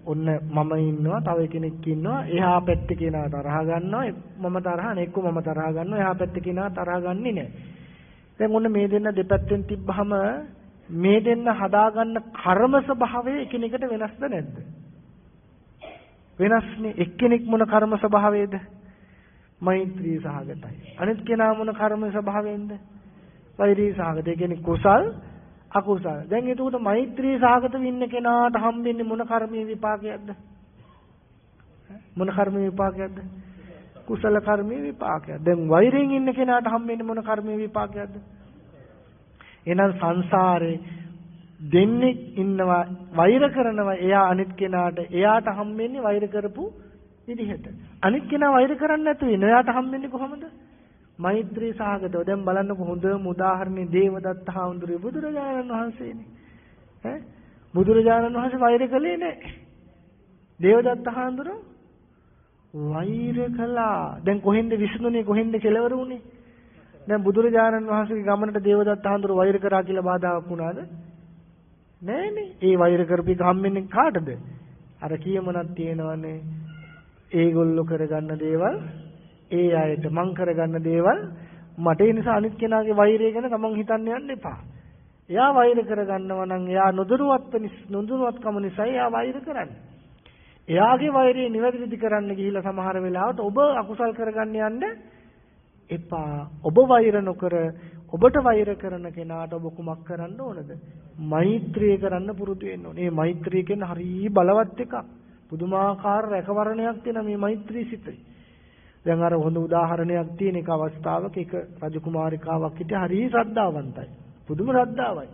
ඔන්න මම ඉන්නවා, තව කෙනෙක් ඉන්නවා. එහා පැත්තේ කෙනා තරහ ගන්නවා, මම තරහ නේ, එක්ක මම තරහ ගන්නවා, එහා පැත්තේ කෙනා තරහ ගන්නේ නැහැ. දැන් ඔන්න මේ දෙන්න දෙපැත්තෙන් තිබ්බහම මේ දෙන්න හදාගන්න කර්ම ස්වභාවය එකිනෙකට වෙනස්ද නැද්ද? වෙනස්නේ. එක්කෙනෙක් මොන කර්ම ස්වභාවයේද? මෛත්‍රී සහගතයි. අනිත් කෙනා මොන කර්ම ස්වභාවයෙන්ද? වෛරී සහගත. ඒ කියන්නේ කුසල් අකුසල්. දැන් එතකොට මෛත්‍රී සහගතව ඉන්න කෙනාට හම්බෙන්නේ මොන කර්මයේ විපාකයක්ද? මොන කර්මයේ විපාකයක්ද? කුසල කර්මයේ විපාකයක්. දැන් වෛරයෙන් ඉන්න කෙනාට හම්බෙන්නේ මොන කර්මයේ විපාකයක්ද? එහෙනම් සංසාරේ දෙන්නේ ඉන්නවා වෛර කරනවා. එයා අනිත් කෙනාට එයාට හම්බෙන්නේ වෛර කරපු විදිහට. අනිත් කෙනා වෛර කරන්නේ නැතුව ඉන්න. එයාට හම්බෙන්නේ කොහොමද? මෛත්‍රී සහගතව. දැන් බලන්නකො හොඳම උදාහරණේ දේවදත්ත හාමුදුරුවෝ බුදුරජාණන් වහන්සේනේ. ඈ බුදුරජාණන් වහන්සේ වෛර කළේ නැහැ. දේවදත්ත හාමුදුරුවෝ වෛර කළා. දැන් කොහෙන්ද විසඳුනේ? කොහෙන්ද කෙලවර වුනේ? දැන් බුදුරජාණන් වහන්සේගේ ගමනට දේවදත්ත හාමුදුරුවෝ වෛර කරා කියලා බාධාවක් වුණාද? නෑනේ. ඒ වෛර කරපු එක හම්බෙන්නේ කාටද? අර කියමනක් තියෙනවනේ. ඒගොල්ලෝ කරගන්න දේවල් ඒ අයට, මං කරගන්න දේවල් මට. ඒ නිසා අනිත් කෙනාගේ වෛරය ගැන තමන් හිතන්න යන්න එපා. එයා වෛර කරගන්නවා නම් එයා නොදරුවත්කම නිසා එයා වෛර කරන්නේ. එයාගේ වෛරය නිවැරදි කරන්න ගිහිල්ලා සමහර වෙලාවට ඔබ අකුසල් කරගන්න යන්න එපා. ඔබ වෛර නොකර ඔබට වෛර කරන කෙනාට ඔබ කුමක් කරන්න ඕනද? මෛත්‍රිය කරන්න පුරුදු වෙන්න ඕනේ. මේ මෛත්‍රිය කියන්නේ හරිය බලවත් එකක්. පුදුමාකාර රැකවරණයක් තියෙන මේ මෛත්‍රී සිතේ. දැන් අර හොඳ උදාහරණයක් තියෙන එක අවස්ථාවක එක රජකුමාරිකාවක් හිටිය හරිය ශ්‍රද්ධාවන්තයි. පුදුම ශ්‍රද්ධාවයි.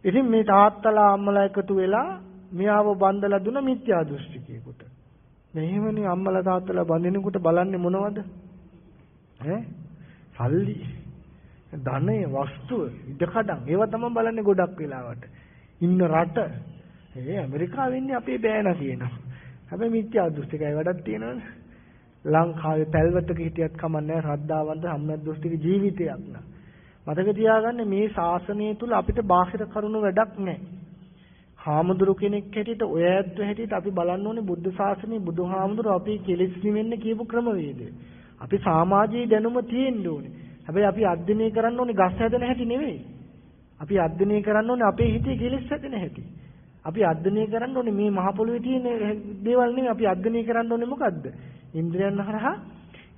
ඉතින් මේ තාත්තලා අම්මලා එකතු වෙලා මෙයාව බන්දලා දුන මිත්‍යා දෘෂ්ටිකයෙකුට. මෙහෙමනේ අම්මලා තාත්තලා බඳිනකොට බලන්නේ මොනවද? සල්ලි, ධනය, වස්තුව, ඉඩකඩම් ඒවා තමයි බලන්නේ ගොඩක් වෙලාවට. ඉන්න රට ඇමරිකාවෙ ඉන්නේ අපේ බෑනා කියනවා. හැබැයි මිත්‍යා දෘෂ්ටිකයි වැඩක් තියෙනවනේ. ලංකාවේ පැල්වතක හිටියත් කමන්නේ ශ්‍රද්ධාවන්ත සම්‍යක් දෘෂ්ටික ජීවිතයක් නා. මතක තියාගන්න මේ ශාසනය තුල අපිට බාහිර කරුණු වැඩක් නැහැ. හාමුදුරු කෙනෙක් හැටියට ඔය ඇත්ත හැටියට අපි බලන්න ඕනේ බුද්ධ ශාසනය බුදුහාමුදුරු අපි කෙලෙස් නිවෙන්න කියපු ක්‍රමවේදය. අපි සමාජීය දැනුම තියෙන්න ඕනේ. හැබැයි අපි අධ්‍යයනය කරන්න ඕනේ ගස් හැදෙන හැටි නෙවෙයි. අපි අධ්‍යයනය කරන්න ඕනේ අපේ හිතේ කෙලෙස් හැදෙන හැටි. අපි අධ්‍යයනය කරන්න ඕනේ මේ මහ පොළොවේ තියෙන දේවල් නෙවෙයි. අපි අධ්‍යයනය කරන්න ඕනේ මොකද්ද? ඉන්ද්‍රයන් හරහා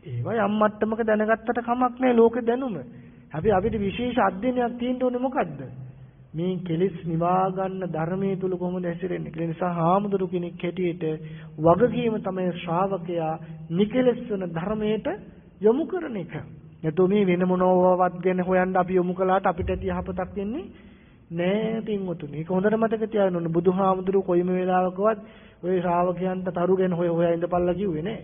ඒවා යම් මට්ටමක දැනගත්තට කමක් නැහැ ලෝක දැනුම. හැබැයි අපිට විශේෂ අධ්‍යයනයක් තියෙන්න ඕනේ මොකද්ද? මේ කෙලෙස් නිවා ගන්න ධර්මයේ තුල කොහොමද හැසිරෙන්නේ? ඒ නිසා හාමුදුරු කෙනෙක් හැටියට වගකීම තමයි ශ්‍රාවකයා නිකලස් වෙන ධර්මයට යොමු කරන එක. නැත්නම් මේ වෙන මොනවාවත් ගැන හොයන්න අපි යොමු කළාට අපිට යහපතක් වෙන්නේ නෑ පින්වතුනි. ඒක හොඳට මතක තියාගන්න ඕනේ. බුදුහාමුදුරු කොයිම වෙලාවකවත් ওই ශ්‍රාවකයන්ට තරු ගැන හොය ඉඳපල්ලා කිව්වේ නෑ.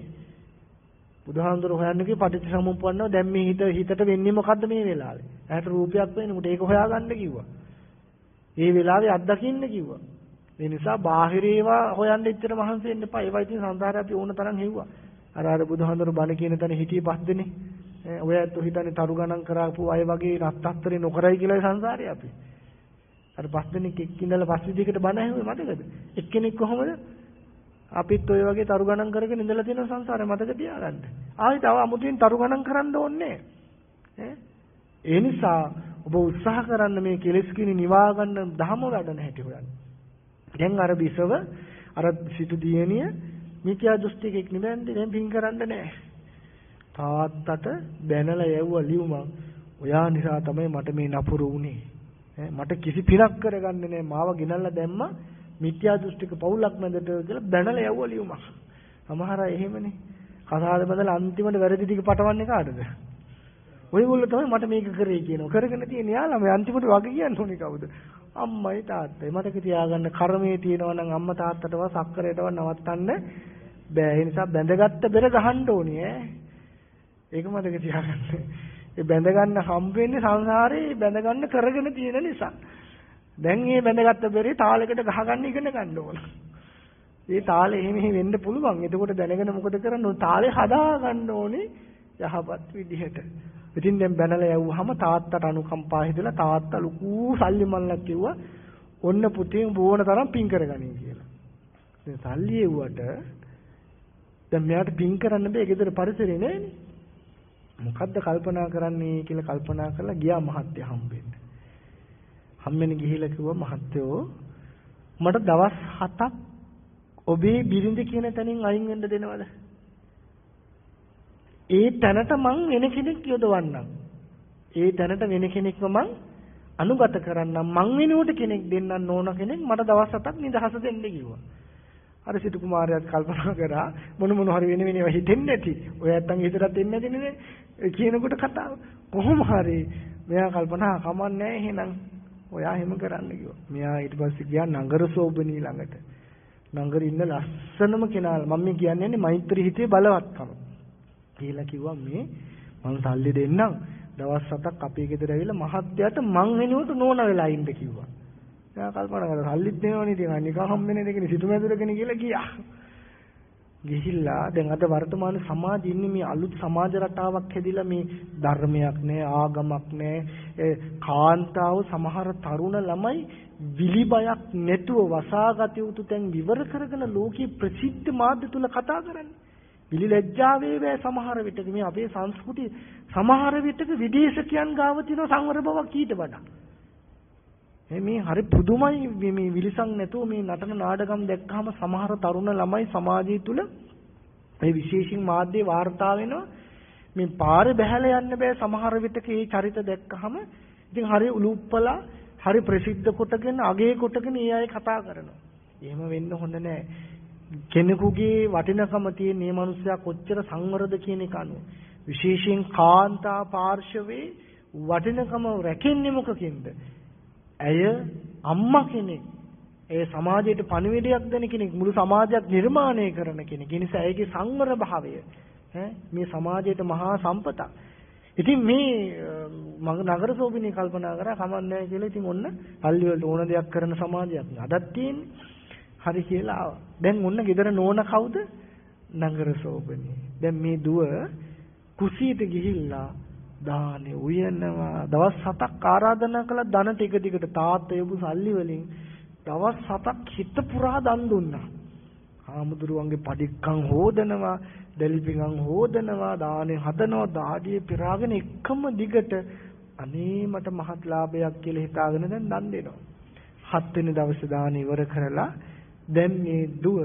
බුදුහාමුදුරු හොයන්නේ කි පටිච්චසමුප්පන්නව දැන් මේ හිතට වෙන්නේ මොකද්ද මේ වෙලාවේ? ඇහැට රූපයක් වෙනකොට ඒක හොයාගන්න කිව්වා. ඒ වෙලාවේ අත්දකින්න කිව්වා. ඒ නිසා බාහිර ඒවා හොයන්න ඉච්චර මහන්සි වෙන්න එපා. ඒවා ඉතින් සංසාරේ අපි ඕන තරම් හෙව්වා. අර බුදුහාමුදුරු බණ කියන තැන හිටියේ පස් දෙනේ. ඔය ඇත්ත හිතන්නේ තරු ගණන් කරාපු අය වගේ රත්තරේ නොකරයි කියලා සංසාරේ අපි. අර පස් දෙනෙක් එක්කින්දලා පස් විදිහකට බණ ඇහුවේ මතකද? එක්කෙනෙක් කොහොමද? අපිත් ඔය වගේ තරු ගණන් කරගෙන ඉඳලා තියෙන සංසාරේ මතක තියාගන්න. ආයෙත් තව අමුතුවෙන් තරු ගණන් කරන්න ඕනේ නෑ. ඒ නිසා ඔබ උත්සාහ කරන්න මේ කෙලෙස් කිනි නිවා ගන්න ධම වැඩන හැටි හොයන්න. දැන් අර බිසව අර සිටු දියණිය මිත්‍යා දෘෂ්ටිකෙක් නෙවෙයි දැන් පින් කරන්න නෑ. තාත්තට බැනලා යවුවා ලියුමක්. ඔයා නිසා තමයි මට මේ නපුරු වුනේ. මට කිසි පිනක් කරගන්න නෑ. මාව ගෙනල්ලා දැම්මා මිත්‍යා දෘෂ්ටික පවුලක් මැදට කියලා බැනලා යවුවා ලියුමක්. සමහර අය එහෙමනේ. කසාද බඳලා අන්තිමට වැරදි ටික පටවන්නේ කාටද? ඔයගොල්ලෝ තමයි මට මේක කරේ කියනවා. කරගෙන තියෙන යාළා මේ අන්තිමට වගේ කියන්න ඕනේ කවුද? අම්මයි තාත්තයි. මතක තියාගන්න කර්මයේ තියෙනවා නම් අම්මා තාත්තටව සක්කරයටව නවත්තන්න බෑ. ඒ නිසා බැඳගත්ත බෙර ගහන්න ඕනේ ඈ. ඒක මතක තියාගන්න. ඒ බැඳ ගන්න හම්බ වෙන්නේ සංසාරේ බැඳ ගන්න කරගෙන තියෙන නිසා. දැන් මේ බැඳගත්ත බෙරේ තාලයකට ගහ ගන්න ඉගෙන ගන්න ඕන. මේ තාලේ එහෙම වෙන්න පුළුවන්. එතකොට දැනගෙන මොකද කරන්න ඕනේ? තාලේ හදා ගන්න ඕනේ යහපත් විදිහට. ඉතින් දැන් බැනලා යවුවාම තාත්තට අනුකම්පා හිතලා තාත්තා ලুকু සල්ලි මල්ලක් කිව්වා ඔන්න පුතේ බෝන තරම් පින් කරගනින් කියලා. දැන් සල්ලි එව්වට දැන් මෙයාට පින් කරන්න බෑ ගෙදර පරිසරේ නෑනේ. මොකද්ද කල්පනා කරන්නේ කියලා කල්පනා කරලා ගියා මහත්තයා හම්බෙන්න. හම්බෙන්න ගිහිල්ලා කිව්වා මහත්තයෝ මට දවස් 7ක් ඔබේ බිරිඳ කියන තැනින් අයින් වෙන්න දෙනවද? ඒ තැනට මං වෙන කෙනෙක් යොදවන්නම්. ඒ තැනට වෙන කෙනෙක්ව මං අනුගත කරන්නම්. මං වෙනුවට කෙනෙක් දෙන්නන්න ඕන කෙනෙක් මට දවස් 7ක් නිදහස දෙන්න කිව්වා. අර සිටු කුමාරයාත් කල්පනා කරා මොන හරි වෙන වෙනව හිතෙන්නේ නැති. ඔය නැත්තම් හිතට දෙන්නේ නැති නේ කියනකොට කතාව. කොහොම හරි මෙයා කල්පනා කමන්නේ එහෙනම් ඔයා එහෙම කරන්න කිව්වා. මෙයා ඊට පස්සේ ගියා නගර සෝබනී ළඟට. නගරේ ඉන්න ලස්සනම කෙනා මම කියන්නේ මෛත්‍රී හිතේ බලවත්කම. කියලා කිව්වා මේ මං සල්ලි දෙන්නම් දවස් 7ක් අපේ ගෙදර ඇවිල්ලා මහත්තයාට මං වෙනුවට නෝන වෙලා ඉන්න කිව්වා. එයා කල්පනා කරලා සල්ලිත් දෙනවනේ ඉතින් නිකන් හම්බෙන්නේ දෙකනේ සිටුමැදුරකනේ කියලා ගියා. ගිහිල්ලා දැන් අද වර්තමාන සමාජයේ ඉන්නේ මේ අලුත් සමාජ රටාවක් හැදිලා මේ ධර්මයක් නෑ ආගමක් නෑ කාන්තාව සමහර තරුණ ළමයි විලිබයක් නැතුව වසාගත යුතු තැන් විවර කරගෙන ලෝකේ ප්‍රසිද්ධ මාධ්‍ය තුල කතා කරන්නේ. විලි ලැජ්ජාවේ වේ සමහර විටක මේ අපේ සංස්කෘතිය සමහර විටක විදේශිකයන් ගාව තියෙන සංවර බවක් ඊට වඩා. මේ හරි පුදුමයි මේ විලිසම් නැතුව මේ නටන නාටකම් දැක්කහම සමහර තරුණ ළමයි සමාජය තුල මේ විශේෂින් මාධ්‍ය වාර්තා වෙනවා මේ පාරේ බහැලා යන්න බෑ සමහර විටක මේ චරිත දැක්කහම ඉතින් හරි උලුප්පලා හරි ප්‍රසිද්ධ කොටගෙන අගේ කොටගෙන ඒ අය කතා කරනවා. එහෙම වෙන්න හොඳ නෑ. කෙනෙකුගේ වටිනකම තියෙන මේ මිනිස්සයා කොච්චර සංවරද කියන එක අනුව විශේෂයෙන් කාන්තා පාර්ශවයේ වටිනකම රැකෙන්නේ මොකකින්ද? ඇය අම්මා කෙනෙක්. ඒ සමාජයට පණිවිඩයක් දෙන කෙනෙක්, මුළු සමාජයක් නිර්මාණය කරන කෙනෙක්. ඒ නිසා ඒකේ සංවර භාවය මේ සමාජයට මහා සම්පතක්. ඉතින් මේ නගර සෝබිනේ කල්පනා කරා කමන්නේ කියලා. ඉතින් ඔන්න පල්ලි වලට ඕන දෙයක් කරන සමාජයක් අදත් තියෙන්නේ. හරි කියලා ආවා. දැන් ඔන්න ගෙදර නෝන කවුද? නගර සෝබිනේ. දැන් මේ දුව කුසියට ගිහිල්ලා දානේ උයනවා. දවස් 7ක් ආරාධනා කළා ධන ටික ටිකට තාත්තා යපු සල්ලි වලින් දවස් 7ක් හිත පුරා දන් දුන්නා. ආමුදුරුවන්ගේ පඩික්කම් හොදනවා, දෙල්පිඟම් හොදනවා, දානේ හදනවා, දාඩිය පිරාගෙන එකම දිගට අනේ මට මහත් ලාභයක් කියලා හිතාගෙන දැන් දන් දෙනවා. 7 වෙනි දවසේ දාන ඉවර කරලා දැන් මේ දුව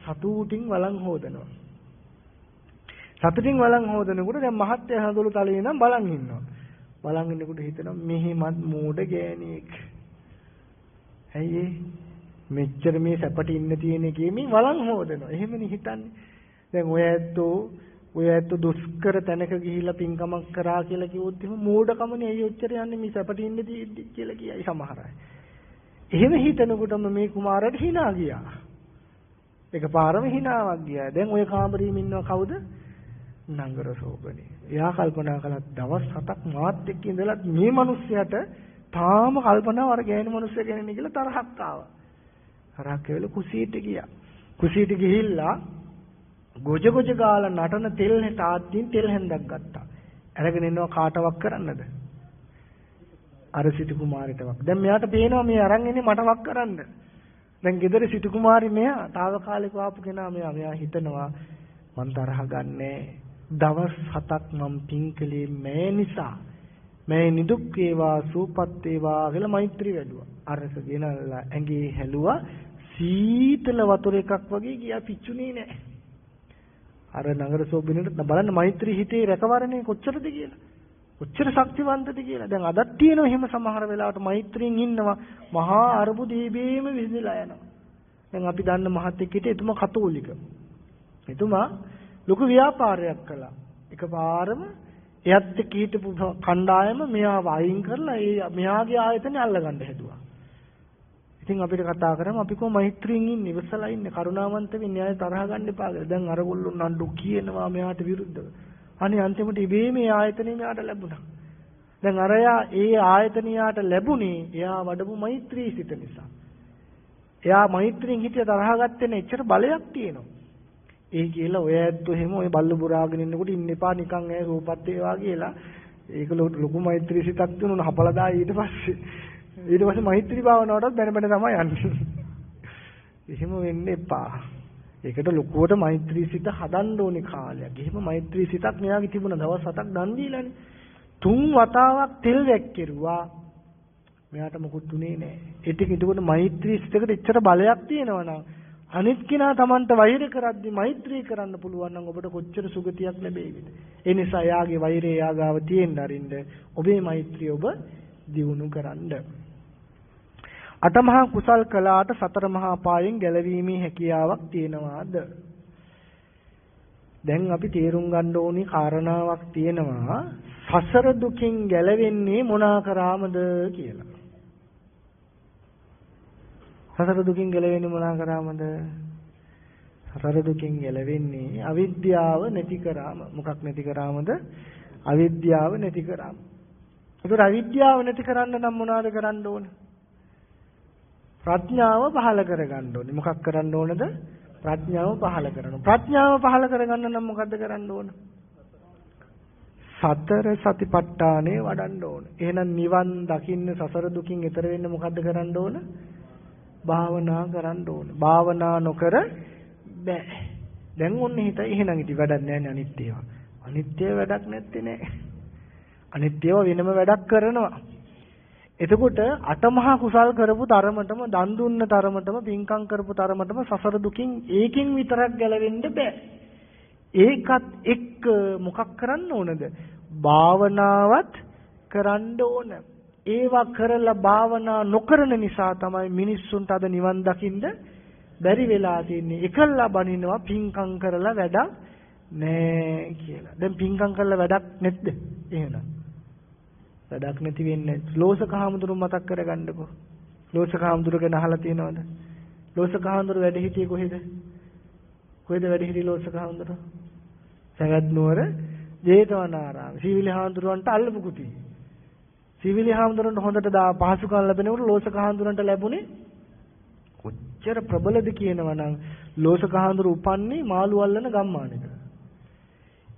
සතුටින් වළං හොදනවා. සතුටින් වළං හොදනකොට දැන් මහත්ය හඳුළු තලේ ඉඳන් බලන් ඉන්නවා. බලන් ඉන්නකොට හිතනවා මෙහෙමත් මෝඩ ගෑණියෙක්. ඇයි මෙච්චර මේ සැපට ඉන්න තියෙන එකේ මේ වළං හොදනවා. එහෙමනේ හිතන්නේ. දැන් ඔය ඇත්තෝ දුෂ්කර තැනක ගිහිල්ලා පින්කමක් කරා කියලා කිව්වොත් එහෙම මෝඩකමනේ ඇයි ඔච්චර යන්නේ මේ සැපට ඉන්න තියෙද්දි කියලා කියයි සමහර අය. එහෙම හිතනකොටම මේ කුමාරට hina ගියා. එකපාරම hinaවක් ගියා. දැන් ඔය කාමරේම ඉන්නව කවුද? නගර සෝබනේ. එයා කල්පනා කළා දවස් 7ක් මාත් එක්ක ඉඳලා මේ මිනිස්සයාට තාම කල්පනාව අර ගෑනු මිනිස්සයා ගැන කියලා තරහක් ආවා. තරහක් ඇවිල්ලා කුසියට ගියා. කුසියට ගිහිල්ලා ගොජ ගාලා නටන තෙල් තාත්තින් තෙල් හැන්දක් ගත්තා. අරගෙන එනවා කාටවක් කරන්නද? අර සිටු කුමාරිටවක්. දැන් මෙයාට පේනවා මේ අරන් එන්නේ මට වක් කරන්න. දැන් ගෙදර සිටු කුමාරි මෙයා తాවකාලිකව ආපු කෙනා මෙයා හිතනවා මං තරහ ගන්නෑ. දවස් 7ක් මම පින්කලේ මේ නිසා මේ නිදුක් වේවා සූපත් වේවා කියලා මෛත්‍රී වැඩුවා. අරක ගෙනල්ලා ඇඟේ හැලුවා සීතල වතුර එකක් වගේ ගියා පිච්චුනේ නෑ. අර නගර සෝබිනේට බලන්න මෛත්‍රී හිතේ රැකවරණේ කොච්චරද කියලා. කොච්චර ශක්තිවන්තද කියලා. දැන් අදත් තියෙනවා එහෙම සමහර වෙලාවට මෛත්‍රියෙන් ඉන්නවා මහා අරුබුද ඉබේම විසඳලා යනවා. දැන් අපි දන්න මහත්ෙක් හිටියේ එතුමා කතෝලික. එතුමා ලොකු ව්‍යාපාරයක් කළා. එකපාරම එයත් එක්ක හිටපු කණ්ඩායම මෙයාව අයින් කරලා මෙයාගේ ආයතනේ අල්ලගන්න හැදුවා. ඉතින් අපිට කතා කරාම අපි කොහොම මෛත්‍රියෙන් ඉන්නේ ඉවසලා ඉන්නේ කරුණාවන්ත වෙන්නේ න්යාය තරහ ගන්න එපා කියලා. දැන් අරගොල්ලෝ නඩු කියනවා මෙයාට විරුද්ධව. අනේ අන්තිමට ඉබේ මේ ආයතනේ මෙයාට ලැබුණා. දැන් අරයා ඒ ආයතනයට ලැබුණේ එයා වඩපු මෛත්‍රී සිත නිසා. එයා මෛත්‍රියෙන් හිටිය තරහ ගත්තේ නැහැ. එච්චර බලයක් තියෙනවා. ඒ කියලා ඔය ඇත්තෝ එහෙම ඔය බල්ල පුරාගෙන ඉන්නකොට ඉන්න එපා නිකන් ඇය රූපත් ඒවා කියලා ඒක ලොකු මෛත්‍රී සිතක් දුන්නා හපලා දායි ඊට පස්සේ මෛත්‍රී භාවනාවටත් බැන බැන තමයි යන්නේ. එහෙම වෙන්න එපා. ඒකට ලොකුවට මෛත්‍රී සිත හදන්න ඕනේ කාලයක්. එහෙම මෛත්‍රී සිතක් මෙයාගේ තිබුණා දවස් 7ක් දන් දීලානේ. 3 වතාවක් තෙල් වැක්කිරුවා. මෙයාට මොකුත් උනේ නැහැ. ඒ ටික එතකොට මෛත්‍රී සිතකට එච්චර බලයක් තියෙනවා නම් අනිත් කෙනා Tamanට වෛර කරද්දි මෛත්‍රී කරන්න පුළුවන් නම් ඔබට කොච්චර සුගතියක් ලැබෙයිද? ඒ නිසා යාගේ වෛරය යාගාව තියෙන්න අරින්න ඔබේ මෛත්‍රිය ඔබ දියුණු කරන්න. අටමහා කුසල් කළාට සතර මහා පායෙන් ගැලවීමේ හැකියාවක් තියෙනවාද? දැන් අපි තේරුම් ගන්න ඕනි කාරණාවක් තියෙනවා. සසර දුකින් ගැලවෙන්නේ මොනා කරාමද කියලා. සසර දුකින් ගැලවෙන්නේ මොනා කරාමද? සසර දුකින් ගැලවෙන්නේ අවිද්‍යාව නැති කරාම. මොකක් නැති කරාමද? අවිද්‍යාව නැති කරාම. ඒතර අවිද්‍යාව නැති කරන්න නම් මොනවද කරන්න ඕන? ප්‍රඥාව පහළ කරගන්න ඕනේ. මොකක් කරන්න ඕනද? ප්‍රඥාව පහළ කරනවා. ප්‍රඥාව පහළ කරගන්න නම් මොකද්ද කරන්න ඕන? සතර සතිපට්ඨානේ වඩන්න ඕන. එහෙනම් නිවන් දකින්න සසර දුකින් එතර වෙන්න මොකද්ද කරන්න ඕන? භාවනා කරන්න ඕන. භාවනා නොකර බෑ. දැන් ඔන්නේ හිතයි එහෙනම් ඉති වැඩක් නැහැ නේ අනිත් ඒවා. අනිත් ඒවා වැඩක් නැත්තේ නෑ. අනිත් ඒවා වෙනම වැඩක් කරනවා. එතකොට අටමහා කුසල් කරපු තරමටම දන් දුන්න තරමටම පින්කම් කරපු තරමටම සසර දුකින් ඒකෙන් විතරක් ගැලවෙන්න බෑ. ඒකත් එක්ක මොකක් කරන්න ඕනද? භාවනාවත් කරන්න ඕන. ඒවා කරලා භාවනා නොකරන නිසා තමයි මිනිස්සුන්ට අද නිවන් දකින්න බැරි වෙලා තින්නේ. එකල්ලා බනිනවා පින්කම් කරලා වැඩක් නෑ කියලා. දැන් පින්කම් කරලා වැඩක් නැද්ද? එහෙනම් වැඩක් නැති වෙන්නේ. ලෝසක හාමුදුරුවෝ මතක් කරගන්නකෝ. ලෝසක හාමුදුරුවෝ ගැන අහලා තියෙනවද? ලෝසක හාමුදුරුවෝ වැඩ හිටියේ කොහෙද? කොහෙද වැඩ හිටියේ ලෝසක හාමුදුරුවෝ? සවැත් නුවර ජේතවනාරාම. සීවිලි හාමුදුරුවන්ට අල්ලපු කුටි. සීවිලි හාමුදුරුවන්ට හොඳට පහසුකම් ලැබෙනකොට ලෝසක හාමුදුරුවන්ට ලැබුණේ කොච්චර ප්‍රබලද කියනවනම් ලෝසක හාමුදුරුවෝ උපන්නේ මාළු අල්ලන ගම්මානෙක.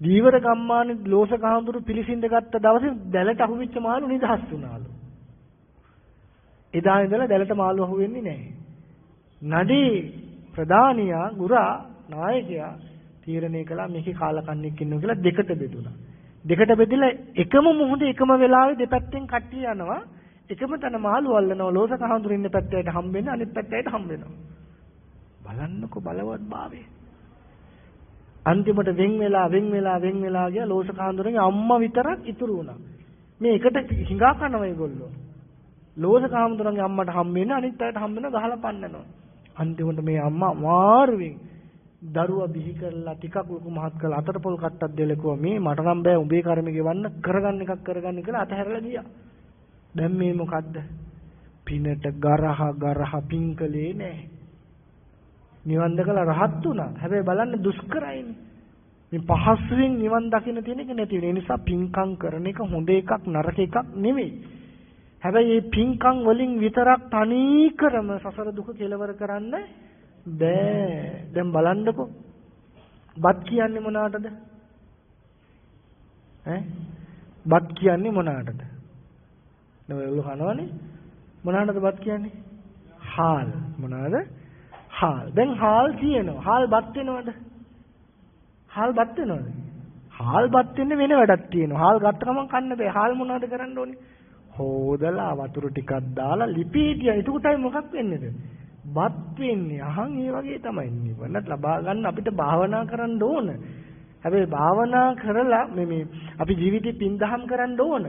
දීවර ගම්මානේ ලෝසක හාමුදුරුවෝ පිළිසින්ද ගත්ත දවසේ දැලට අහුවෙච්ච මාළු නිදහස් වුණාලු. එදා ඉඳලා දැලට මාළු අහුවෙන්නේ නැහැ. නඩේ ප්‍රධානියා ගුරා නායකයා තීරණය කළා මේකේ කාලකන්ණියෙක් ඉන්නවා කියලා දෙකට බෙදුණා. දෙකට බෙදලා එකම මොහොතේ එකම වෙලාවේ දෙපැත්තෙන් කට්ටිය යනවා. එකම තැන මාළු අල්ලනවා. ලෝසක හාමුදුරුවෝ ඉන්න පැත්තට හම්බ වෙන්නේ අනිත් පැත්තට හම්බ වෙනවා. බලන්නකො බලවත් භාවය. අන්තිමට වෙන් වෙලා ගියා ලෝසක හාමුදුරුවන්ගේ අම්මා විතරක් ඉතුරු වුණා. මේ එකට හිඟා කනවා ඒගොල්ලෝ. ලෝසක හාමුදුරුවන්ගේ අම්මට හම්බ වෙන්නේ අනිත් පැත්තට හම්බ වෙනවා ගහලා පන්නනවා. අන්තිමට මේ අම්මා මාරුවෙන් දරුවා බිහි කරලා ටිකක් ලොකු මහත් කරලා අතට පොල් කට්ටක් දෙලකුවා මේ මට නම් බෑ උඹේ කර්මෙ ගෙවන්න කරගන්න එකක් කරගන්න කියලා අතහැරලා ගියා. දැන් මේ මොකද්ද? පිනට ගරහ පිංකලේ නෑ. නිවන් දැකලා රහත් වුණා. හැබැයි බලන්න දුෂ්කරයිනේ. මේ පහසුවෙන් නිවන් දකින්න තියෙන එක නැති වෙන නිසා පිංකම් කරන එක හොඳ එකක් නරක එකක් නෙමෙයි. හැබැයි මේ පිංකම් වලින් විතරක් තනීකරම සසර දුක කෙලවර කරන්න බෑ. දැන් බලන්නකෝ. බත් කියන්නේ මොනකටද? බත් කියන්නේ මොනකටද? නෝයලු කනවනේ. මොනකටද බත් කියන්නේ? හාල්. මොනවාද? හාල්. දැන් හාල් තියෙනවා. හාල් බත් වෙනවද? හාල් බත් වෙනවද? හාල් බත් වෙන්නේ වෙන වැඩක් තියෙනවා. හාල් ගත්ත ගමන් කන්න බෑ. හාල් මොනවද කරන්න ඕනේ? හොදලා වතුර ටිකක් දාලා ලිපේටියා. එතකොටයි මොකක් වෙන්නේද? බත් වෙන්නේ. අහන් ඒ වගේ තමයි නිවනත් ලබා ගන්න අපිට භාවනා කරන්න ඕන. හැබැයි භාවනා කරලා මේ අපි ජීවිතේ පින්දහම් කරන්න ඕන.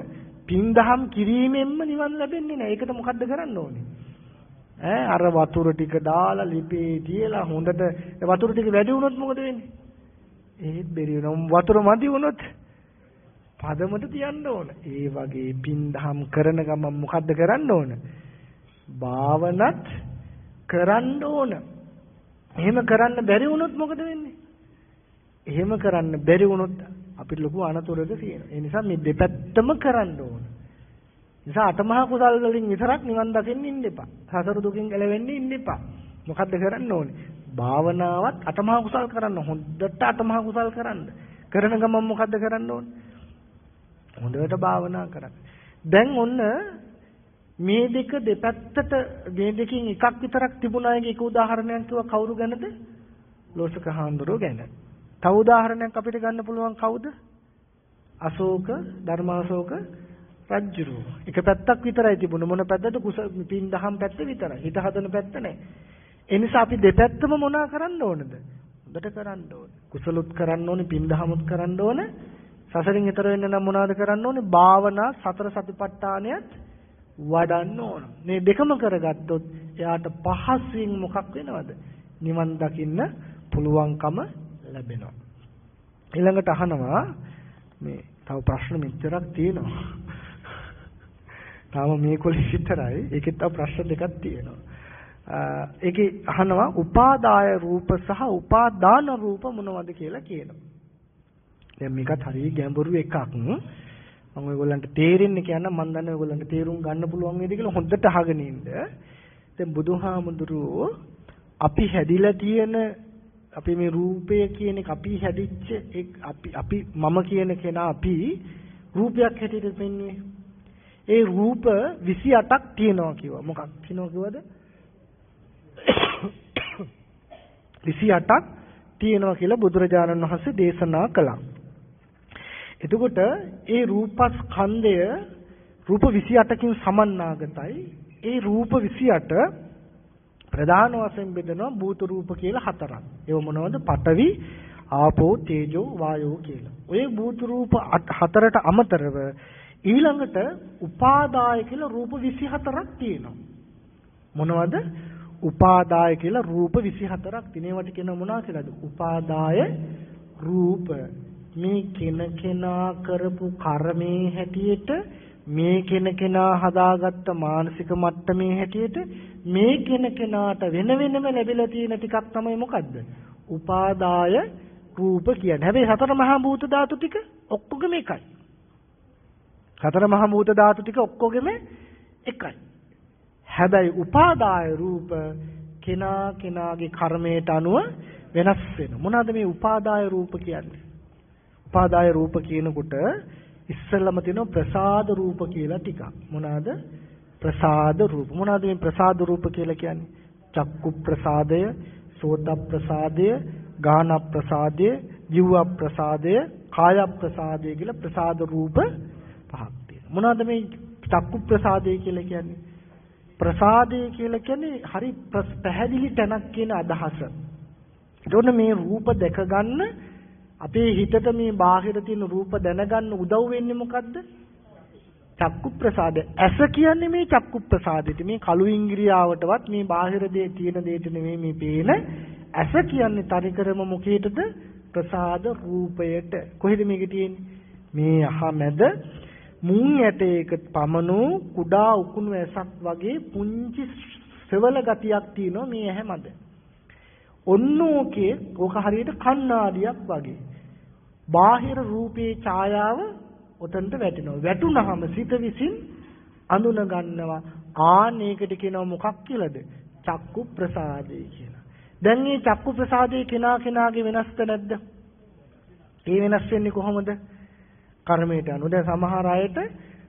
පින්දහම් කිරීමෙන්ම නිවන් ලැබෙන්නේ නැහැ. ඒකට මොකද්ද කරන්න ඕනේ? අර වතුර ටික දාලා ලිපේ තියලා හොඳට වතුර ටික වැඩි වුණොත් මොකද වෙන්නේ? ඒත් බැරි වෙනවා. වතුර මදි වුණොත් පදමට තියන්න ඕන. ඒ වගේ පින්දහම් කරන ගමන් මොකද්ද කරන්න ඕන? භාවනත් කරන්න ඕන. එහෙම කරන්න බැරි වුණොත් මොකද වෙන්නේ? එහෙම කරන්න බැරි වුණොත් අපිට ලොකු අනතුරක තියෙනවා. ඒ නිසා මේ දෙපැත්තම කරන්න ඕන. නිසා අටමහා කුසල් වලින් විතරක් නිවන් දකින්න ඉන්න එපා. සසර දුකින් ගැලවෙන්න ඉන්න එපා. මොකද්ද කරන්න ඕනේ? භාවනාවත් අටමහා කුසල් කරන්න. හොඳට අටමහා කුසල් කරන්න. කරන ගමන් මොකද්ද කරන්න ඕනේ? හොඳට භාවනා කරන්න. දැන් ඔන්න මේ දෙක දෙපැත්තට මේ දෙකෙන් එකක් විතරක් තිබුණාගේ එක උදාහරණයක් කිව්වා කවුරු ගැනද? ලෝසක හාමුදුරුවෝ ගැන. තව උදාහරණයක් අපිට ගන්න පුළුවන් කවුද? අශෝක ධර්මාශෝක රජුරු. එක පැත්තක් විතරයි තිබුණේ. මොන පැත්තද? පින් දහම් පැත්ත විතරයි. හිත හදන පැත්ත නැහැ. ඒ නිසා අපි දෙපැත්තම මොනා කරන්න ඕනද? හොඳට කරන්න ඕනේ. කුසලුත් කරන්න ඕනේ, පින් දහමුත් කරන්න ඕනේ. සසරින් ඈතර වෙන්න නම් මොනවද කරන්න ඕනේ? භාවනා සතර සතිපට්ඨානයත් වඩන්න ඕන. මේ දෙකම කරගත්තොත් එයාට පහසුවෙන් මොකක් වෙනවද? නිවන් දකින්න පුළුවන්කම ලැබෙනවා. ඊළඟට අහනවා මේ තව ප්‍රශ්න මෙච්චරක් තියෙනවා. තාම මේකවල විතරයි. ඒකෙත් තව ප්‍රශ්න දෙකක් තියෙනවා. ඒකේ අහනවා උපාදාය රූප සහ උපාදාන රූප මොනවද කියලා කියනවා. දැන් මේකත් හරිය ගැඹුරු එකක්. මම ඔයගොල්ලන්ට තේරෙන්න කියන්න මම දන්නේ ඔයගොල්ලන්ට තේරුම් ගන්න පුළුවන් වේද කියලා හොඳට අහගෙන ඉන්න. දැන් බුදුහාමුදුරුවෝ අපි හැදිලා තියෙන අපි මේ රූපය කියන එක අපි හැදිච්ච අපි මම කියන කෙනා අපි රූපයක් හැටියට පෙන්වන්නේ. ඒ රූප 28ක් තියෙනවා කිව්වා. මොකක් තියෙනවා කිව්වද? 28ක් තියෙනවා කියලා බුදුරජාණන් වහන්සේ දේශනා කළා. එතකොට ඒ රූපස්කන්ධය රූප 28කින් සමන්නාගතයි. ඒ රූප 28 ප්‍රධාන වශයෙන් බෙදෙනවා භූත රූප කියලා හතරක්. ඒව මොනවද? පඨවි, ආපෝ, තේජෝ, වායෝ කියලා. ඔය භූත රූප හතරට අමතරව ඊළඟට උපාදාය කියලා රූප 24ක් තියෙනවා. මොනවද? උපාදාය කියලා රූප 24ක් තියෙනවට කියන මොනවද කියලාද? උපාදාය රූප. මේ කෙනා කරපු කර්මයේ හැටියට මේ කෙනා හදාගත්ත මානසික මට්ටමේ හැටියට මේ කෙනාට වෙන වෙනම ලැබිලා තියෙන ටිකක් තමයි මොකද්ද? උපාදාය රූප කියන්නේ. හැබැයි සතර මහා භූත ධාතු ටික ඔක්කොගෙම එකයි. සතර මහා භූත ධාතු ටික ඔක්කොගෙම එකයි. හැබැයි උපාදාය රූප කෙනාගේ කර්මයට අනුව වෙනස් වෙනවා. මොනවාද මේ උපාදාය රූප කියන්නේ? උපාදාය රූප කියනකොට ඉස්සෙල්ලම තියෙනවා ප්‍රසාද රූප කියලා ටිකක්. මොනවාද? ප්‍රසාද රූප. මොනවාද මේ ප්‍රසාද රූප කියලා කියන්නේ? චක්කු ප්‍රසාදය, සෝත ප්‍රසාදය, ගාන ප්‍රසාදය, ජීව ප්‍රසාදය, කාය ප්‍රසාදය කියලා ප්‍රසාද රූප පහක් තියෙනවා. මොනවාද මේ චක්කු ප්‍රසාදය කියලා කියන්නේ? ප්‍රසාදය කියලා කියන්නේ හරි පැහැදිලි තැනක් කියන අදහස. ඒතකොට මේ රූප දැක ගන්න අපේ හිතට මේ බාහිර තියෙන රූප දැනගන්න උදව් වෙන්නේ මොකද්ද? චක්කු ප්‍රසාදය. ඇස කියන්නේ මේ චක්කු ප්‍රසාදෙට. මේ කළු ඉංග්‍රියාවටවත් මේ බාහිර දේ තියෙන දෙයට නෙමෙයි මේ පේන. ඇස කියන්නේ තනිකරම මොකේටද? ප්‍රසාද රූපයට. කොහෙද මේක තියෙන්නේ? මේ අහමැද මුං ඇටයක පමණු කුඩා උකුණු ඇසක් වගේ පුංචි සෙවල ගතියක් තියෙනවා මේ ඇහැ මැද. ඔන්නෝකේ ඕක හරියට කණ්ණාඩියක් වගේ. බාහිර රූපේ ඡායාව උතන්ට වැටෙනවා. වැටුනහම සිත විසින් අඳුන ගන්නවා. ආනේකට කියනවා මොකක් කියලාද? චක්කු ප්‍රසාදේ කියලා. දැන් මේ චක්කු ප්‍රසාදේ කෙනාගේ වෙනස්ද නැද්ද? ඒ වෙනස් වෙන්නේ කොහොමද? කර්මයට අනුව. දැන් සමහර අයට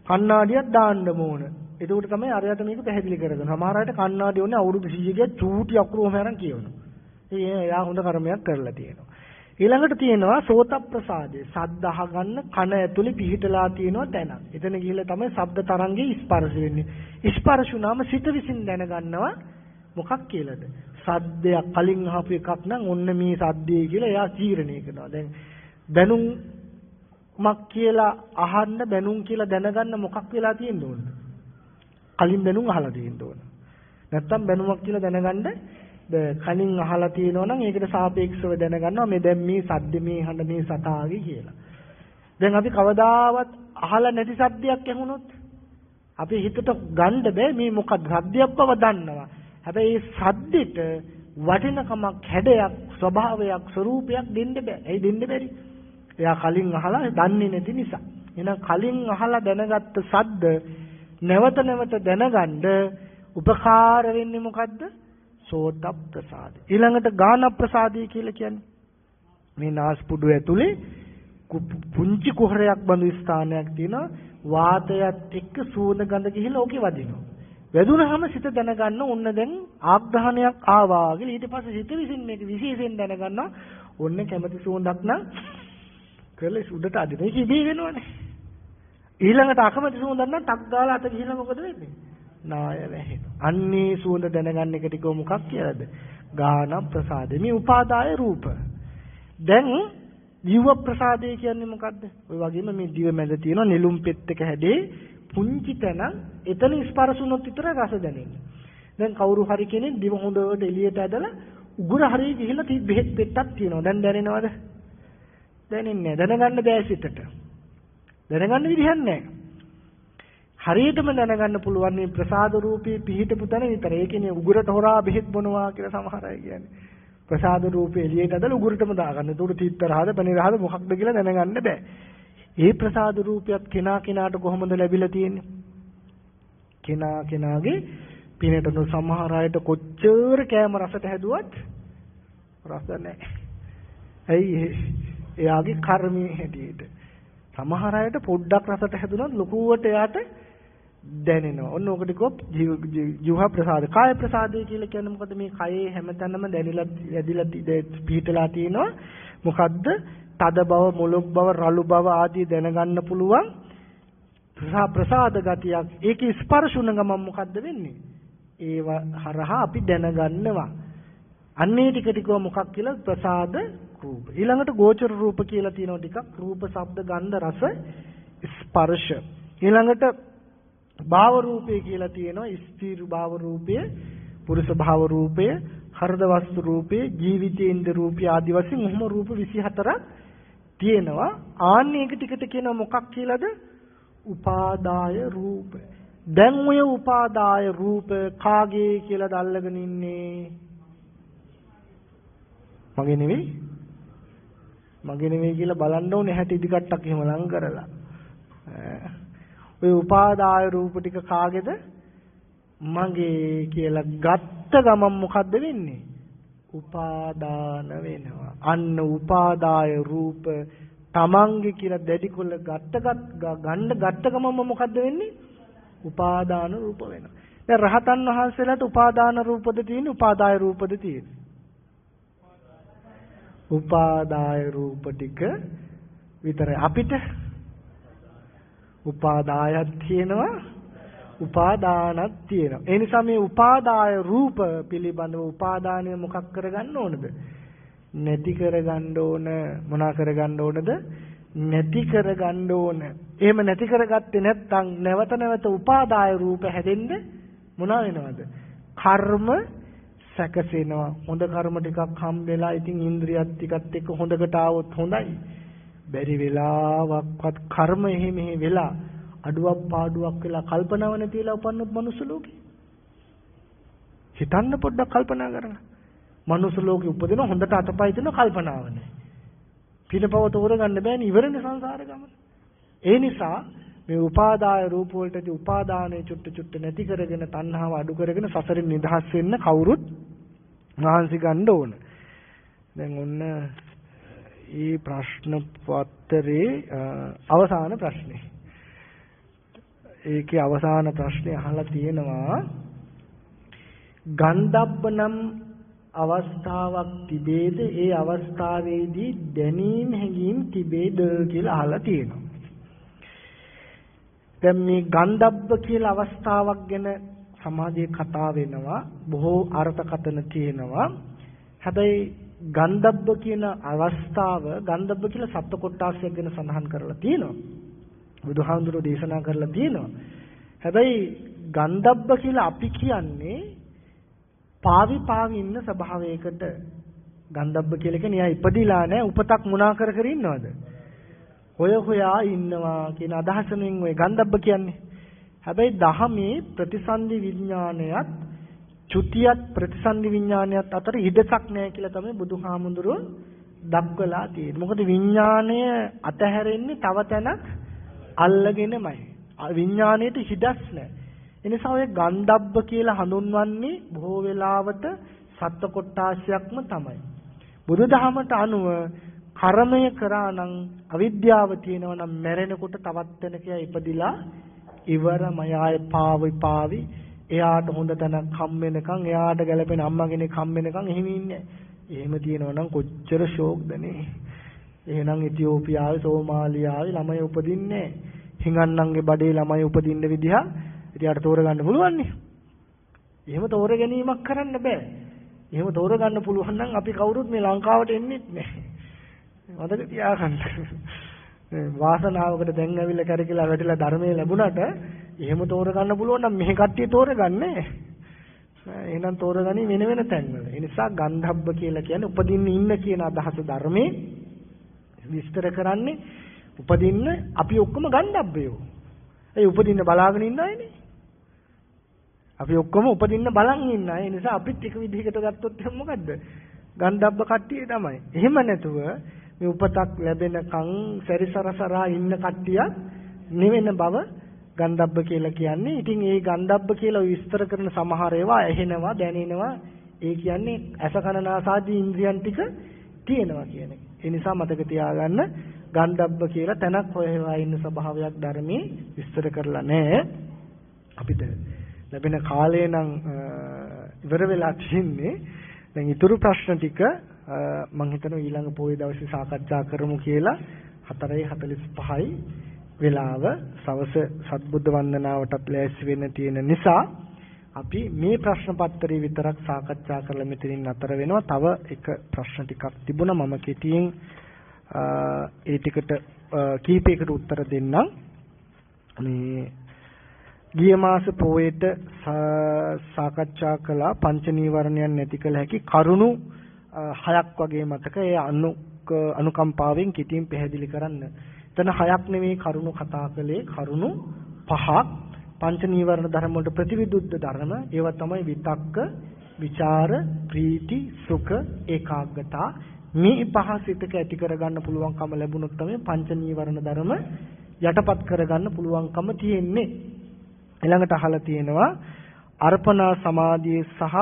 කණ්ණාඩියක් දාන්න ඕන. ඒකට තමයි අරයට මේක පැහැදිලි කරගන්න. සමහර අයට කණ්ණාඩිය ඕනේ අවුරුදු 100 චූටි අකුරු ඔහම අරන් කියවනවා. එයා හොඳ කර්මයක් කරලා තියෙනවා. ඊළඟට තියෙනවා සෝත ප්‍රසාදය. ශබ්ද අහගන්න කන ඇතුලේ පිහිටලා තියෙනවා තැන. එතන ගිහිල්ලා තමයි ශබ්ද තරංගේ ස්පර්ශ වෙන්නේ. ස්පර්ශ වුණාම සිත විසින් දැනගන්නවා මොකක් කියලාද? සද්දයක් කලින් අහපු එකක් නම් ඔන්න මේ සද්දේ කියලා එයා තීරණය කරනවා. දැන් බැනුමක් කියලා අහන්න බැනුම් කියලා දැනගන්න මොකක් වෙලා තියෙන්න ඕනද? කලින් බැනුම් අහලා තියෙන්න ඕන. නැත්තම් බැනුමක් කියලා දැනගන්න කලින් අහලා තියෙනවා නම් ඒකට සාපේක්ෂව දැනගන්නවා මේ දැන් මේ සද්ද මේ හඬ මේ සතාගේ කියලා. දැන් අපි කවදාවත් අහලා නැති සද්දයක් ඇහුනොත් අපි හිතට ගන්න බෑ මේ මොකක්ද සද්දයක් බව දන්නවා. හැබැයි මේ සද්දෙට වටිනකමක් හැඩයක් ස්වභාවයක් ස්වરૂපයක් දෙන්න බෑ. ඇයි දෙන්න බැරි? එයා කලින් අහලා දන්නේ නැති නිසා. එහෙනම් කලින් අහලා දැනගත්ත සද්ද නැවත නැවත දැනගන්න උපකාර වෙන්නේ මොකද්ද? සෝත ප්‍රසාද. ඊළඟට ගාන ප්‍රසාදය කියලා කියන්නේ මේ නාස්පුඩු ඇතුලේ පුංචි කුහරයක් බඳු ස්ථානයක් තියෙනවා. වාතයත් එක්ක සූඳ ගඳ ගිහිල්ලා ඕකේ වදිනවා. වැදුනහම සිත දැනගන්න ඕන්න දැන් ආග්‍රහණයක් ආවා කියලා. ඊට පස්සේ සිත විසින් මේක විශේෂයෙන් දැනගන්නවා. ඕන්න කැමති සූඳක් නම් කරලා උඩට අදින. ඒක ඉබේ වෙනවනේ. ඊළඟට අකමැති සූඳක් නම් ටක් ගාලා අත ගිහිල්ලා මොකද වෙන්නේ? නාය වැහෙනවා. අන්නේ සුවඳ දැනගන්න එක ටික මොකක් කියලාද? ගාන ප්‍රසාදේ. මේ උපාදාය රූප. දැන් ජීව ප්‍රසාදේ කියන්නේ මොකද්ද? ඔය වගේම මේ දිව මැද තියෙන නෙළුම් පෙත්තක හැඩේ පුංචි තැන එතන ස්පර්ශ වුණොත් විතර රස දැනෙන්නේ. දැන් කවුරු හරි කෙනෙක් දිව හොඳට එළියට ඇදලා උගුර හරිය ගිහිල්ලා බෙහෙත් පෙත්තක් තියෙනවා. දැන් දැනෙනවද? දැනෙන්නේ නැහැ. දැනගන්න බෑ සිතට. දැනගන්න විදිහක් නැහැ. හරියටම දැනගන්න පුළුවන් මේ ප්‍රසාද රූපේ පිහිටපු තැන විතර. ඒ කියන්නේ උගුරට හොරා බෙහෙත් බොනවා කියලා සමහර අය කියන්නේ. ප්‍රසාද රූපේ එළියට ඇදලා උගුරටම දාගන්න. ඒකට තීත්තරහද පණිරහද මොකක්ද කියලා දැනගන්න බෑ. ඒ ප්‍රසාද රූපයත් කෙනාට කොහොමද ලැබිලා තියෙන්නේ? කෙනාගේ පිනටන සමහර අයට කොච්චර කෑම රසට හැදුවත් රස නැහැ. ඇයි එයාගේ කර්මයේ හැටියට. සමහර අයට පොඩ්ඩක් රසට හැදුනත් ලොකුවට එයාට දැනෙනවා. ඔන්න ඔකට කිව්වොත් ජීව ප්‍රසාද. කාය ප්‍රසාදය කියලා කියන්නේ මොකද? මේ කයේ හැමතැනම දැනිලා ඇදිලා පිහිටලා තියෙනවා. මොකද්ද? තද බව, මොළොක් බව, රළු බව ආදී දැනගන්න පුළුවන් ප්‍රසාද ගතියක්. ඒකේ ස්පර්ශ වුණ ගමන් මොකද්ද වෙන්නේ? ඒව හරහා අපි දැනගන්නවා. අන්නේ ටික ටික මොකක් කියලා? ප්‍රසාද රූප. ඊළඟට ගෝචර රූප කියලා තියෙනවා ටිකක්. රූප, ශබ්ද, ගන්ධ, රස, ස්පර්ශ. ඊළඟට භාව රූපය කියලා තියෙනවා. ස්ථීර භාව රූපය, පුරුෂ භාව රූපය, හෘද වස්තු රූපය, ජීවිතේන්ද්‍ර රූපය ආදී වශයෙන් මොහොම රූප 24ක් තියෙනවා. ආන්නේ එක ටිකට කියනවා මොකක් කියලාද? උපාදාය රූප. දැන් ඔය උපාදාය රූප කාගේ කියලාද අල්ලගෙන ඉන්නේ? මගේ නෙවෙයි කියලා බලන්න ඕනේ හැටි ඉදිකට්ටක් එහෙම ලං කරලා. ඔය උපාදාය රූප ටික කාගේද? මගේ කියලා ගත්ත ගමන් මොකද්ද වෙන්නේ? උපාදාන වෙනවා. අන්න උපාදාය රූප තමන්ගේ කියලා දැඩිකොල්ල ගත්ත ගමන්ම මොකද්ද වෙන්නේ? උපාදාන රූප වෙනවා. දැන් රහතන් වහන්සේලාට උපාදාන රූපද තියෙන්නේ? උපාදාය රූපද තියෙන්නේ? උපාදාය රූප ටික විතරයි. අපිට උපාදායක් තියෙනවා, උපාදානක් තියෙනවා. ඒ නිසා මේ උපාදාය රූප පිළිබඳව උපාදානය මොකක් කරගන්න ඕනද? නැති කරගන්න ඕන. මොනා කරගන්න ඕනද? නැති කරගන්න ඕන. එහෙම නැති කරගත්තේ නැත්නම් නැවත උපාදාය රූප හැදෙන්න මොනවා වෙනවද? කර්ම සැකසෙනවා. හොඳ කර්ම ටිකක් හම්බෙලා ඉතින් ඉන්ද්‍රියත් ටිකත් එක්ක හොඳකට ආවොත් හොඳයි. බැරි වෙලාවක්වත් කර්ම එහෙම වෙලා අඩුවක් පාඩුවක් වෙලා කල්පනාව නැතිලා උපන්නොත් මනුස්ස ලෝකේ. හිතන්න පොඩ්ඩක් කල්පනා කරන්න. මනුස්ස ලෝකේ උපදින හොඳට අතපය දෙන කල්පනාව නැහැ. පිනපව තෝරගන්න බෑනේ ඉවරනේ සංසාර ගමන. ඒ නිසා මේ උපාදාය රූප වලටදී උපාදානයේ චුට්ට නැති කරගෙන තණ්හාව අඩු කරගෙන සසරින් නිදහස් වෙන්න කවුරුත් මහන්සි ගන්න ඕන. දැන් ඔන්න මේ ප්‍රශ්න පත්‍රයේ අවසාන ප්‍රශ්නේ. ඒකේ අවසාන ප්‍රශ්නේ අහලා තියෙනවා ගන්ධබ්බ නම් අවස්ථාවක් තිබේද? ඒ අවස්ථාවේදී දැනීම හැඟීම් තිබේද කියලා අහලා තියෙනවා. දැන් මේ ගන්ධබ්බ කියලා අවස්ථාවක් ගැන සමාජයේ කතා වෙනවා. බොහෝ අර්ථකථන තියෙනවා. හැබැයි ගන්ධබ්බ කියන අවස්ථාව ගන්ධබ්බ කියලා සත්ව කොටාසයක් ගැන සඳහන් කරලා තියෙනවා. බුදුහාමුදුරුවෝ දේශනා කරලා තියෙනවා. හැබැයි ගන්ධබ්බ කියලා අපි කියන්නේ පාවි ඉන්න ස්වභාවයකට ගන්ධබ්බ කියලා කියන්නේ එයා ඉපදිලා නැහැ උපතක් මුණා කර ඉන්නවද? හොයා ඉන්නවා කියන අදහසෙන් ඔය ගන්ධබ්බ කියන්නේ. හැබැයි දහමේ ප්‍රතිසන්දි විඥානයත් චුතියත් ප්‍රතිසන්දි විඥානයත් අතර ඉඩසක් නැහැ කියලා තමයි බුදුහාමුදුරුවෝ දක්වලා තියෙන්නේ. මොකද විඥාණය අතහැරෙන්නේ තව තැනක් අල්ලගෙනමයි. විඥාණයට හිඩස් නැහැ. එනිසා ඔය ගන්ධබ්බ කියලා හඳුන්වන්නේ බොහෝ වෙලාවට සත්ව කොටාශයක්ම තමයි. බුදුදහමට අනුව කර්මය කරා නම් අවිද්‍යාව තියෙනවා නම් මැරෙනකොට තවත් තැනක ඉපදිලා ඉවරමයි. ආයේ පාවි එයාට හොඳ තැනක් හම් වෙනකන් එයාට ගැලපෙන අම්මා කෙනෙක් හම් වෙනකන් එහෙම ඉන්නේ. එහෙම තියෙනවා නම් කොච්චර ෂෝක්ද නේ. එහෙනම් ඉතියෝපියාවේ සෝමාලියාවේ ළමයි උපදින්නේ හිඟන්නන්ගේ බඩේ ළමයි උපදින්න විදිහ ඉතියාට තෝරගන්න පුළුවන් නේ. එහෙම තෝර ගැනීමක් කරන්න බෑ. එහෙම තෝරගන්න පුළුවන් නම් අපි කවුරුත් මේ ලංකාවට එන්නේ නැහැ. මතක තියාගන්න. වාසනාවකට දැන් ඇවිල්ලා කරකිලා වැටිලා ධර්මයේ ලැබුණාට එහෙම තෝරගන්න පුළුවන් නම් මේ කට්ටිය තෝරගන්නේ. එහෙනම් තෝරගනි වෙන තැන්වල. ඒ නිසා ගන්ධබ්බ කියලා කියන්නේ උපදින්න ඉන්න කියන අදහස ධර්මයේ විස්තර කරන්නේ උපදින්න අපි ඔක්කොම ගන්ධබ්බයෝ. ඒ උපදින්න බලාගෙන ඉන්න අයනේ. අපි ඔක්කොම උපදින්න බලන් ඉන්න අය. ඒ නිසා අපිත් එක විදිහකට ගත්තොත් එහෙනම් මොකද්ද? ගන්ධබ්බ කට්ටිය තමයි. එහෙම නැතුව මේ උපතක් ලැබෙනකන් සැරිසරසරා ඉන්න කට්ටිය නෙවෙන බව ගන්ධබ්බ කියලා කියන්නේ. ඉතින් ඒ ගන්ධබ්බ කියලා විස්තර කරන සමහර ඒවා ඇහෙනවා, දැනෙනවා. ඒ කියන්නේ අස කන නාසාදී ඉන්ද්‍රියන් ටික තියෙනවා කියන එක. ඒ නිසා මතක තියාගන්න ගන්ධබ්බ කියලා තැනක් හොයලා ඉන්න ස්වභාවයක් ධර්මයේ විස්තර කරලා නැහැ. අපිට ලැබෙන කාලය නම් ඉවර වෙලා තින්නේ. දැන් ඊතුරු ප්‍රශ්න ටික මම හිතනවා ඊළඟ පොයේ දවසේ සාකච්ඡා කරමු කියලා 4:45යි වෙලාව සවස සත්බුද්ධ වන්දනාවටත් ලෑස්ති වෙන්න තියෙන නිසා අපි මේ ප්‍රශ්න පත්‍රය විතරක් සාකච්ඡා කරලා මෙතනින් නතර වෙනවා. තව එක ප්‍රශ්න ටිකක් තිබුණා. මම කෙටියෙන් ඒ ටිකට කීපයකට උත්තර දෙන්නම්. මේ ගිය මාස පොයේට සාකච්ඡා කළා පංච නීවරණයන් නැති කළ හැකි කරුණු 6ක් වගේ මතක. ඒ අනුකම්පාවෙන් කෙටියෙන් පැහැදිලි කරන්න. එතන 6ක් නෙවෙයි කරුණු කතා කළේ කරුණු 5ක්. පංච නීවරණ ධර්ම වලට ප්‍රතිවිරුද්ධ ධර්ම. ඒවා තමයි විතක්ක, විචාර, ප්‍රීති, සුඛ, ඒකාග්‍රතා. මේ පහ සිතක ඇති කරගන්න පුළුවන්කම ලැබුණොත් තමයි පංච නීවරණ ධර්ම යටපත් කරගන්න පුළුවන්කම තියෙන්නේ. ඊළඟට අහලා තියෙනවා අර්පණා සමාධිය සහ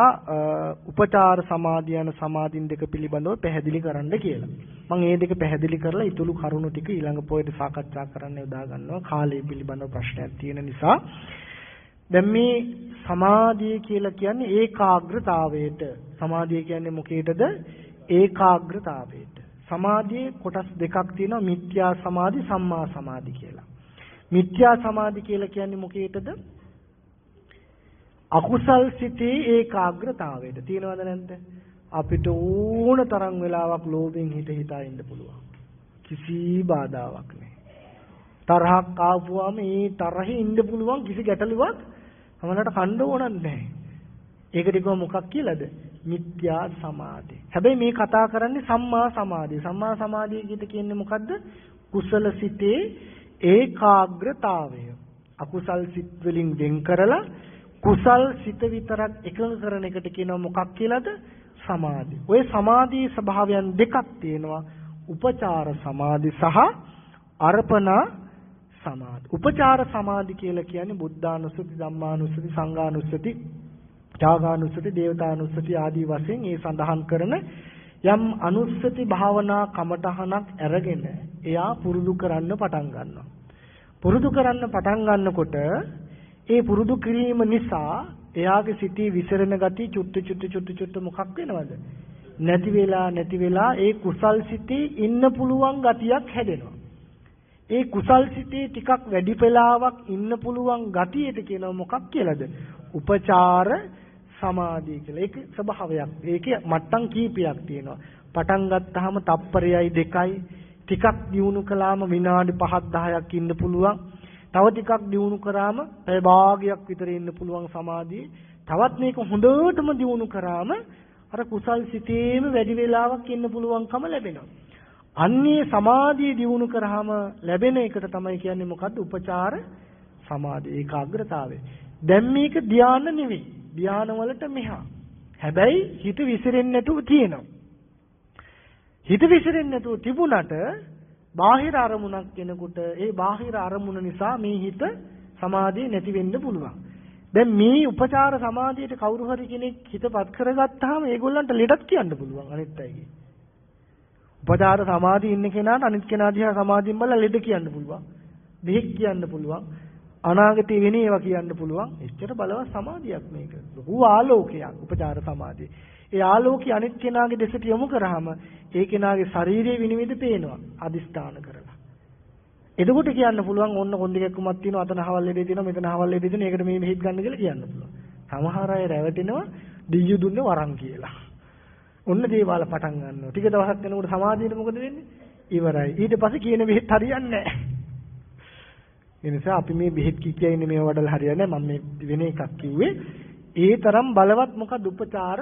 උපචාර සමාධිය යන සමාධින් දෙක පිළිබඳව පැහැදිලි කරන්න කියලා. මම මේ දෙක පැහැදිලි කරලා ඊතුළු කරුණු ටික ඊළඟ පොයේට සාකච්ඡා කරන්න යොදා ගන්නවා. කාලය පිළිබඳව ප්‍රශ්නයක් තියෙන නිසා. දැන් මේ සමාධිය කියලා කියන්නේ ඒකාග්‍රතාවයට. සමාධිය කියන්නේ මොකේදද? ඒකාග්‍රතාවයට. සමාධියේ කොටස් දෙකක් තියෙනවා, මිත්‍යා සමාධි, සම්මා සමාධි කියලා. මිත්‍යා සමාධි කියලා කියන්නේ මොකේදද? අකුසල් සිතේ ඒකාග්‍රතාවයට. තියෙනවද නැද්ද? අපිට ඕන තරම් වෙලාවක් ලෝභයෙන් හිතා ඉන්න පුළුවන්. කිසි බාධාවක් නැහැ. තරහක් ආවම ඒ තරහේ ඉන්න පුළුවන්, කිසි ගැටලුවක් අපලට කන්න ඕනක් නැහැ. ඒකට කිව්ව මොකක් කියලාද? මිත්‍යා සමාධි. හැබැයි මේ කතා කරන්නේ සම්මා සමාධිය. සම්මා සමාධිය කියන්නේ මොකද්ද? කුසල සිතේ ඒකාග්‍රතාවය. අකුසල් සිත් වලින් වෙන් කරලා කුසල් සිත විතරක් එකඟ කරන එකට කියනවා මොකක් කියලාද? සමාධි. ඔය සමාධියේ ස්වභාවයන් දෙකක් තියෙනවා. උපචාර සමාධි සහ අර්පණා සමාධි. උපචාර සමාධි කියලා කියන්නේ බුද්ධානුස්සති, ධම්මානුස්සති, සංඝානුස්සති, ත්‍යාගානුස්සති, දේවතානුස්සති ආදී වශයෙන් ඒ සඳහන් කරන යම් අනුස්සති භාවනා කමඨහනක් අරගෙන එයා පුරුදු කරන්න පටන් ගන්නවා. පුරුදු කරන්න පටන් ගන්නකොට ඒ පුරුදු කිරීම නිසා එයාගේ සිතේ විසිරෙන ගතිය චුට්ට මොකක් වෙනවද? නැති වෙලා ඒ කුසල් සිතේ ඉන්න පුළුවන් ගතියක් හැදෙනවා. ඒ කුසල් සිතේ ටිකක් වැඩි වෙලාවක් ඉන්න පුළුවන් ගතියට කියනවා මොකක් කියලාද? උපචාර සමාධිය කියලා. ඒක ස්වභාවයක්. ඒකේ මට්ටම් කීපයක් තියෙනවා. පටන් ගත්තාම තප්පරයයි 2යි ටිකක් දියුණු කළාම විනාඩි 5-10ක් ඉන්න පුළුවන්. තව ටිකක් දියුණු කරාම පැය භාගයක් විතර ඉන්න පුළුවන් සමාධියේ. තවත් මේක හොඳටම දියුණු කරාම අර කුසල් සිතේම වැඩි වෙලාවක් ඉන්න පුළුවන්කම ලැබෙනවා. අන්නේ සමාධිය දියුණු කරාම ලැබෙන එකට තමයි කියන්නේ මොකද්ද? උපචාර සමාධිය, ඒකාග්‍රතාවය. දැන් මේක ධානය නෙවෙයි. ධානය වලට මෙහා. හැබැයි හිත විසිරෙන්නේ නැතුව තියෙනවා. හිත විසිරෙන්නේ නැතුව තිබුණට බාහිර අරමුණක් කෙනෙකුට ඒ බාහිර අරමුණ නිසා මේ හිත සමාධිය නැති වෙන්න පුළුවන්. දැන් මේ උපචාර සමාධියට කවුරු හරි කෙනෙක් හිතපත් කරගත්තාම ඒගොල්ලන්ට ලෙඩක් කියන්න පුළුවන් අනිත් අයගේ. උපචාර සමාධිය ඉන්න කෙනාට අනිත් කෙනා දිහා සමාධියෙන් බලලා ලෙඩ කියන්න පුළුවන්. දෙහෙක් කියන්න පුළුවන්. අනාගතේ වෙන ඒවා කියන්න පුළුවන්. එච්චර බලවත් සමාධියක් මේක. ලොකු ආලෝකයක් උපචාර සමාධිය. ඒ ආලෝකي අනිත් කෙනාගේ දෙසට යොමු කරාම ඒ කෙනාගේ ශාරීරික විනිවිද පේනවා අදිස්ථාන කරලා. එතකොට කියන්න පුළුවන් ඕන්න කොන් දෙකක් උමක් තියෙනවා අතන හවල් ලෙඩේ තියෙනවා මෙතන හවල් ලෙඩේ තියෙනවා ඒකට මේ මෙහෙත් ගන්න කියලා කියන්න පුළුවන්. සමහර අය රැවටෙනවා දියු දුන්නේ වරන් කියලා. ඔන්න දේවාල පටන් ගන්නවා. ටික දවසක් යනකොට සමාධියට මොකද වෙන්නේ? ඉවරයි. ඊට පස්සේ කියන මෙහෙත් හරියන්නේ නැහැ. ඒ නිසා අපි මේ බෙහෙත් කිය ඉන්නේ මේව වඩලා හරියන්නේ නැහැ. මම මේ වෙන එකක් කිව්වේ. ඒ තරම් බලවත් මොකද උපචාර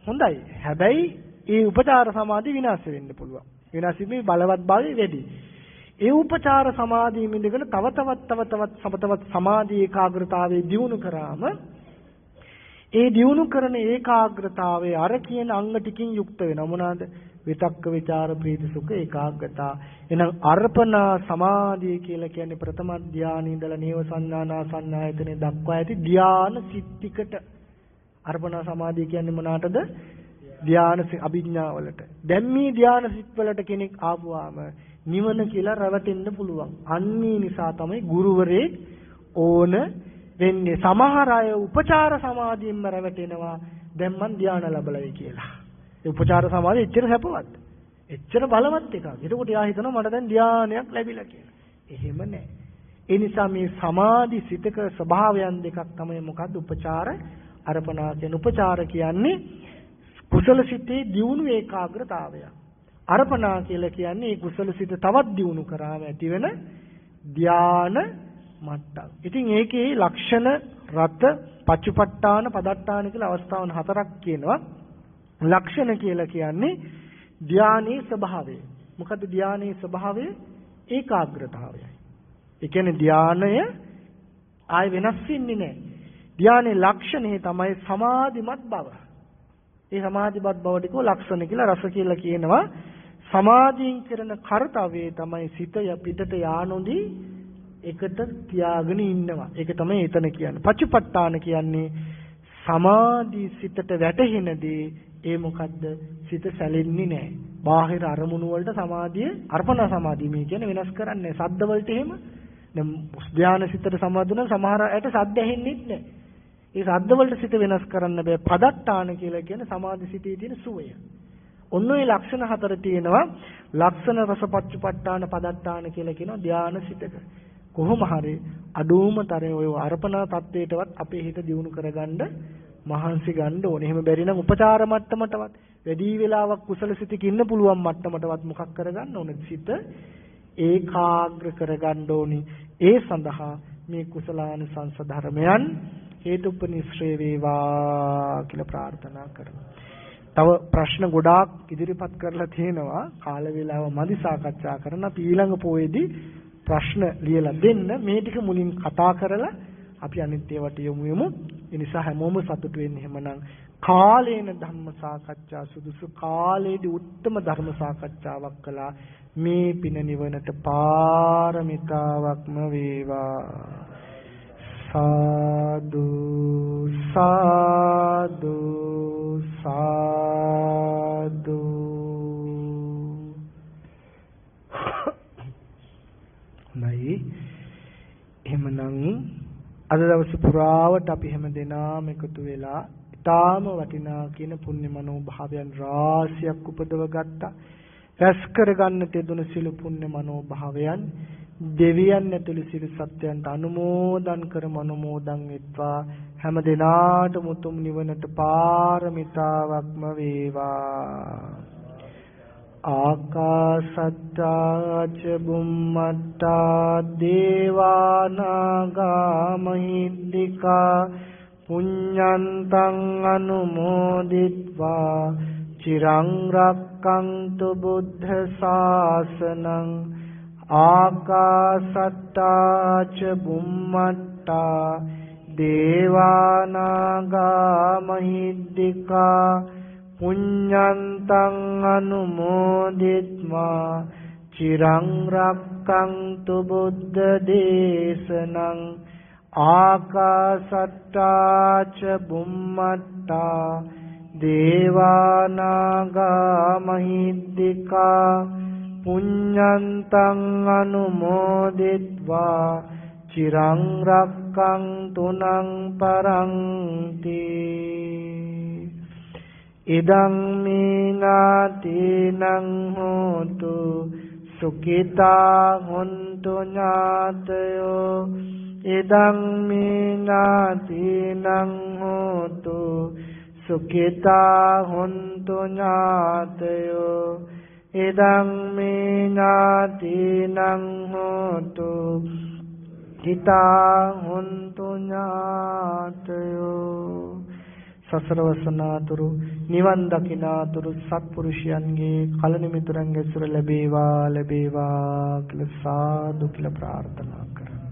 හොඳයි. හැබැයි ඒ උපචාර සමාධිය විනාශ වෙන්න පුළුවන්. විනාශ වීමේ බලවත් භාවය වැඩි. ඒ උපචාර සමාධිය මිදගෙන තව සමාධි ඒකාග්‍රතාවයේ දියුණු කරාම ඒ දියුණු කරන ඒකාග්‍රතාවයේ අර කියන අංග ටිකින් යුක්ත වෙනවා. මොනවාද? විතක්ක, විචාර, ප්‍රීති, සුඛ, ඒකාග්‍රතාව. එහෙනම් අර්පණා සමාධිය කියලා කියන්නේ ප්‍රථම ධානයේ ඉඳලා නේව සංඥානාසඤ්ඤායතනෙ දක්වා ඇති ධාන සිත්තිකට. අර්පණා සමාධිය කියන්නේ මොනකටද? ධාන අභිඥා වලට. දැන් මේ ධාන සිත් වලට කෙනෙක් ආපුවාම නිවන කියලා රැවටෙන්න පුළුවන්. අන්නේ නිසා තමයි ගුරුවරයෙක් ඕන වෙන්නේ. සමහර අය උපචාර සමාධියෙන්ම රැවටෙනවා. දැන් මං ධාන ලැබලයි කියලා. ඒ උපචාර සමාධිය එච්චර සැපවත්. එච්චර බලවත් එකක්. එතකොට එයා හිතනවා මට දැන් ධානයක් ලැබිලා කියලා. එහෙම නැහැ. ඒ නිසා මේ සමාධි සිතක ස්වභාවයන් දෙකක් තමයි මොකද්ද? උපචාර, අර්පණා කියන. උපචාර කියන්නේ කුසල සිතේ දියුණු ඒකාග්‍රතාවය. අර්පණා කියලා කියන්නේ මේ කුසල සිත තවත් දියුණු කරාම ඇතිවෙන ධාන මට්ටම්. ඉතින් ඒකේ ලක්ෂණ රත පච්චුපට්ඨාන පදට්ඨාන කියලා අවස්ථාවන් 4ක් කියනවා. ලක්ෂණ කියලා කියන්නේ ධානයේ ස්වභාවය. මොකද ධානයේ ස්වභාවය? ඒකාග්‍රතාවයයි. ඒ කියන්නේ ධානය ආය වෙනස් වෙන්නේ නැහැ. ධානයේ ලක්ෂණය තමයි සමාධිමත් බව. ඒ සමාධිමත් බවට කෝ ලක්ෂණ කියලා රස කියලා කියනවා. සමාධියෙන් කරන කාර්යය තමයි සිත පිටට යානොදී එකට තියාගෙන ඉන්නවා. ඒක තමයි එතන කියන්නේ. පච්චපට්ඨාන කියන්නේ සමාධි සිතට වැටහෙනදී ඒ මොකද්ද? සිත සැලෙන්නේ නැහැ. බාහිර අරමුණු වලට සමාධිය අර්පණා සමාධිය මේ කියන්නේ වෙනස් කරන්නේ නැහැ. සද්ද වලට එහෙම දැන් ධානය සිතට සමාදුන සමහර අයට සද්ද ඇහෙන්නේ නැහැ. ඒ සද්ද වලට සිත වෙනස් කරන්න බෑ. පදට්ඨාන කියලා කියන්නේ සමාධි සිතේ තියෙන සුවය. ඔන්න ඔය ලක්ෂණ හතර තියෙනවා. ලක්ෂණ රසපච්චපට්ඨාන පදට්ඨාන කියලා කියනවා ධානය සිතක. කොහොම හරි අඩුම තරේ ඔය අර්පණා තත්වයටවත් අපේ හිත දියුණු කරගන්න මහන්සි ගන්න ඕනේ. එහෙම බැරි නම් උපචාර මට්ටමටවත් වැඩි වේලාවක් කුසල සිතක ඉන්න පුළුවන් මට්ටමටවත් මොකක් කරගන්න ඕනද? සිත ඒකාග්‍ර කරගන්න ඕනි. ඒ සඳහා මේ කුසලානිසංස ධර්මයන් හේතුපනිශ්‍රේ වේවා කියලා ප්‍රාර්ථනා කරනවා. තව ප්‍රශ්න ගොඩාක් ඉදිරිපත් කරලා තියෙනවා. කාල වේලාව මදි සාකච්ඡා කරන අපි ඊළඟ පොයේදී ප්‍රශ්න ලියලා දෙන්න. මේ ටික මුලින් කතා කරලා අපි අනිත් ඒවාට යමු. ඒ නිසා හැමෝම සතුටු වෙන්න. එහෙමනම් කාලේන ධර්ම සාකච්ඡා සුදුසු කාලේදී උත්තම ධර්ම සාකච්ඡාවක් කළා. මේ පින නිවනට පාරමිතාවක්ම වේවා. සාදු සාදු සාදු. නයි එහෙමනම් අද දවසේ පුරාවට අපි හැම දෙනාම එකතු වෙලා ඊටාම වටිනා කියන පුණ්‍ය මනෝභාවයන් රාශියක් උපදව ගත්තා. රැස් කරගන්න තෙදුන සිළු පුණ්‍ය මනෝභාවයන් දෙවියන් ඇතුළු සිළු සත්‍යයන්ට අනුමෝදන් කරම අනුමෝදන් වෙත්වා. හැම දිනාටම උතුම් නිවනට පාරමිතාවක්ම වේවා. ආකාසත්තා ච බුම්මත්තා දේවා නාග මහිද්దికා පුඤ්ඤන්තං අනුමෝදිත්වා චිරං රක්ඛන්තු බුද්ධ ශාසනං. ආකාසත්තා ච බුම්මත්තා දේවා නාග මහිද්దికා පුඤ්ඤන්තං අනුමෝදිත්වා චිරං රක්ඛන්තු බුද්ධ දේශනං. ආකාසත්තා ච බුම්මත්තා දේවා නාග මහිද්దికා පුඤ්ඤන්තං අනුමෝදිත්වා චිරං රක්ඛන්තු නං පරන්ති. ඉදං මේ ඥාතිනං හෝතු සුඛිතා හොන්තු ඥාතයෝ. ඉදං මේ ඥාතිනං හෝතු සුඛිතා හොන්තු ඥාතයෝ. ඉදං මේ ඥාතිනං හෝතු හිතා හොන්තු ඥාතයෝ. සසර වසනාතුරු නිවන් දකිනාතුරු සත්පුරුෂයන්ගේ කලණ මිතුරන්ගේ සුර ලැබේවා ලැබේවා කියලා සාදු කියලා ප්‍රාර්ථනා කරා.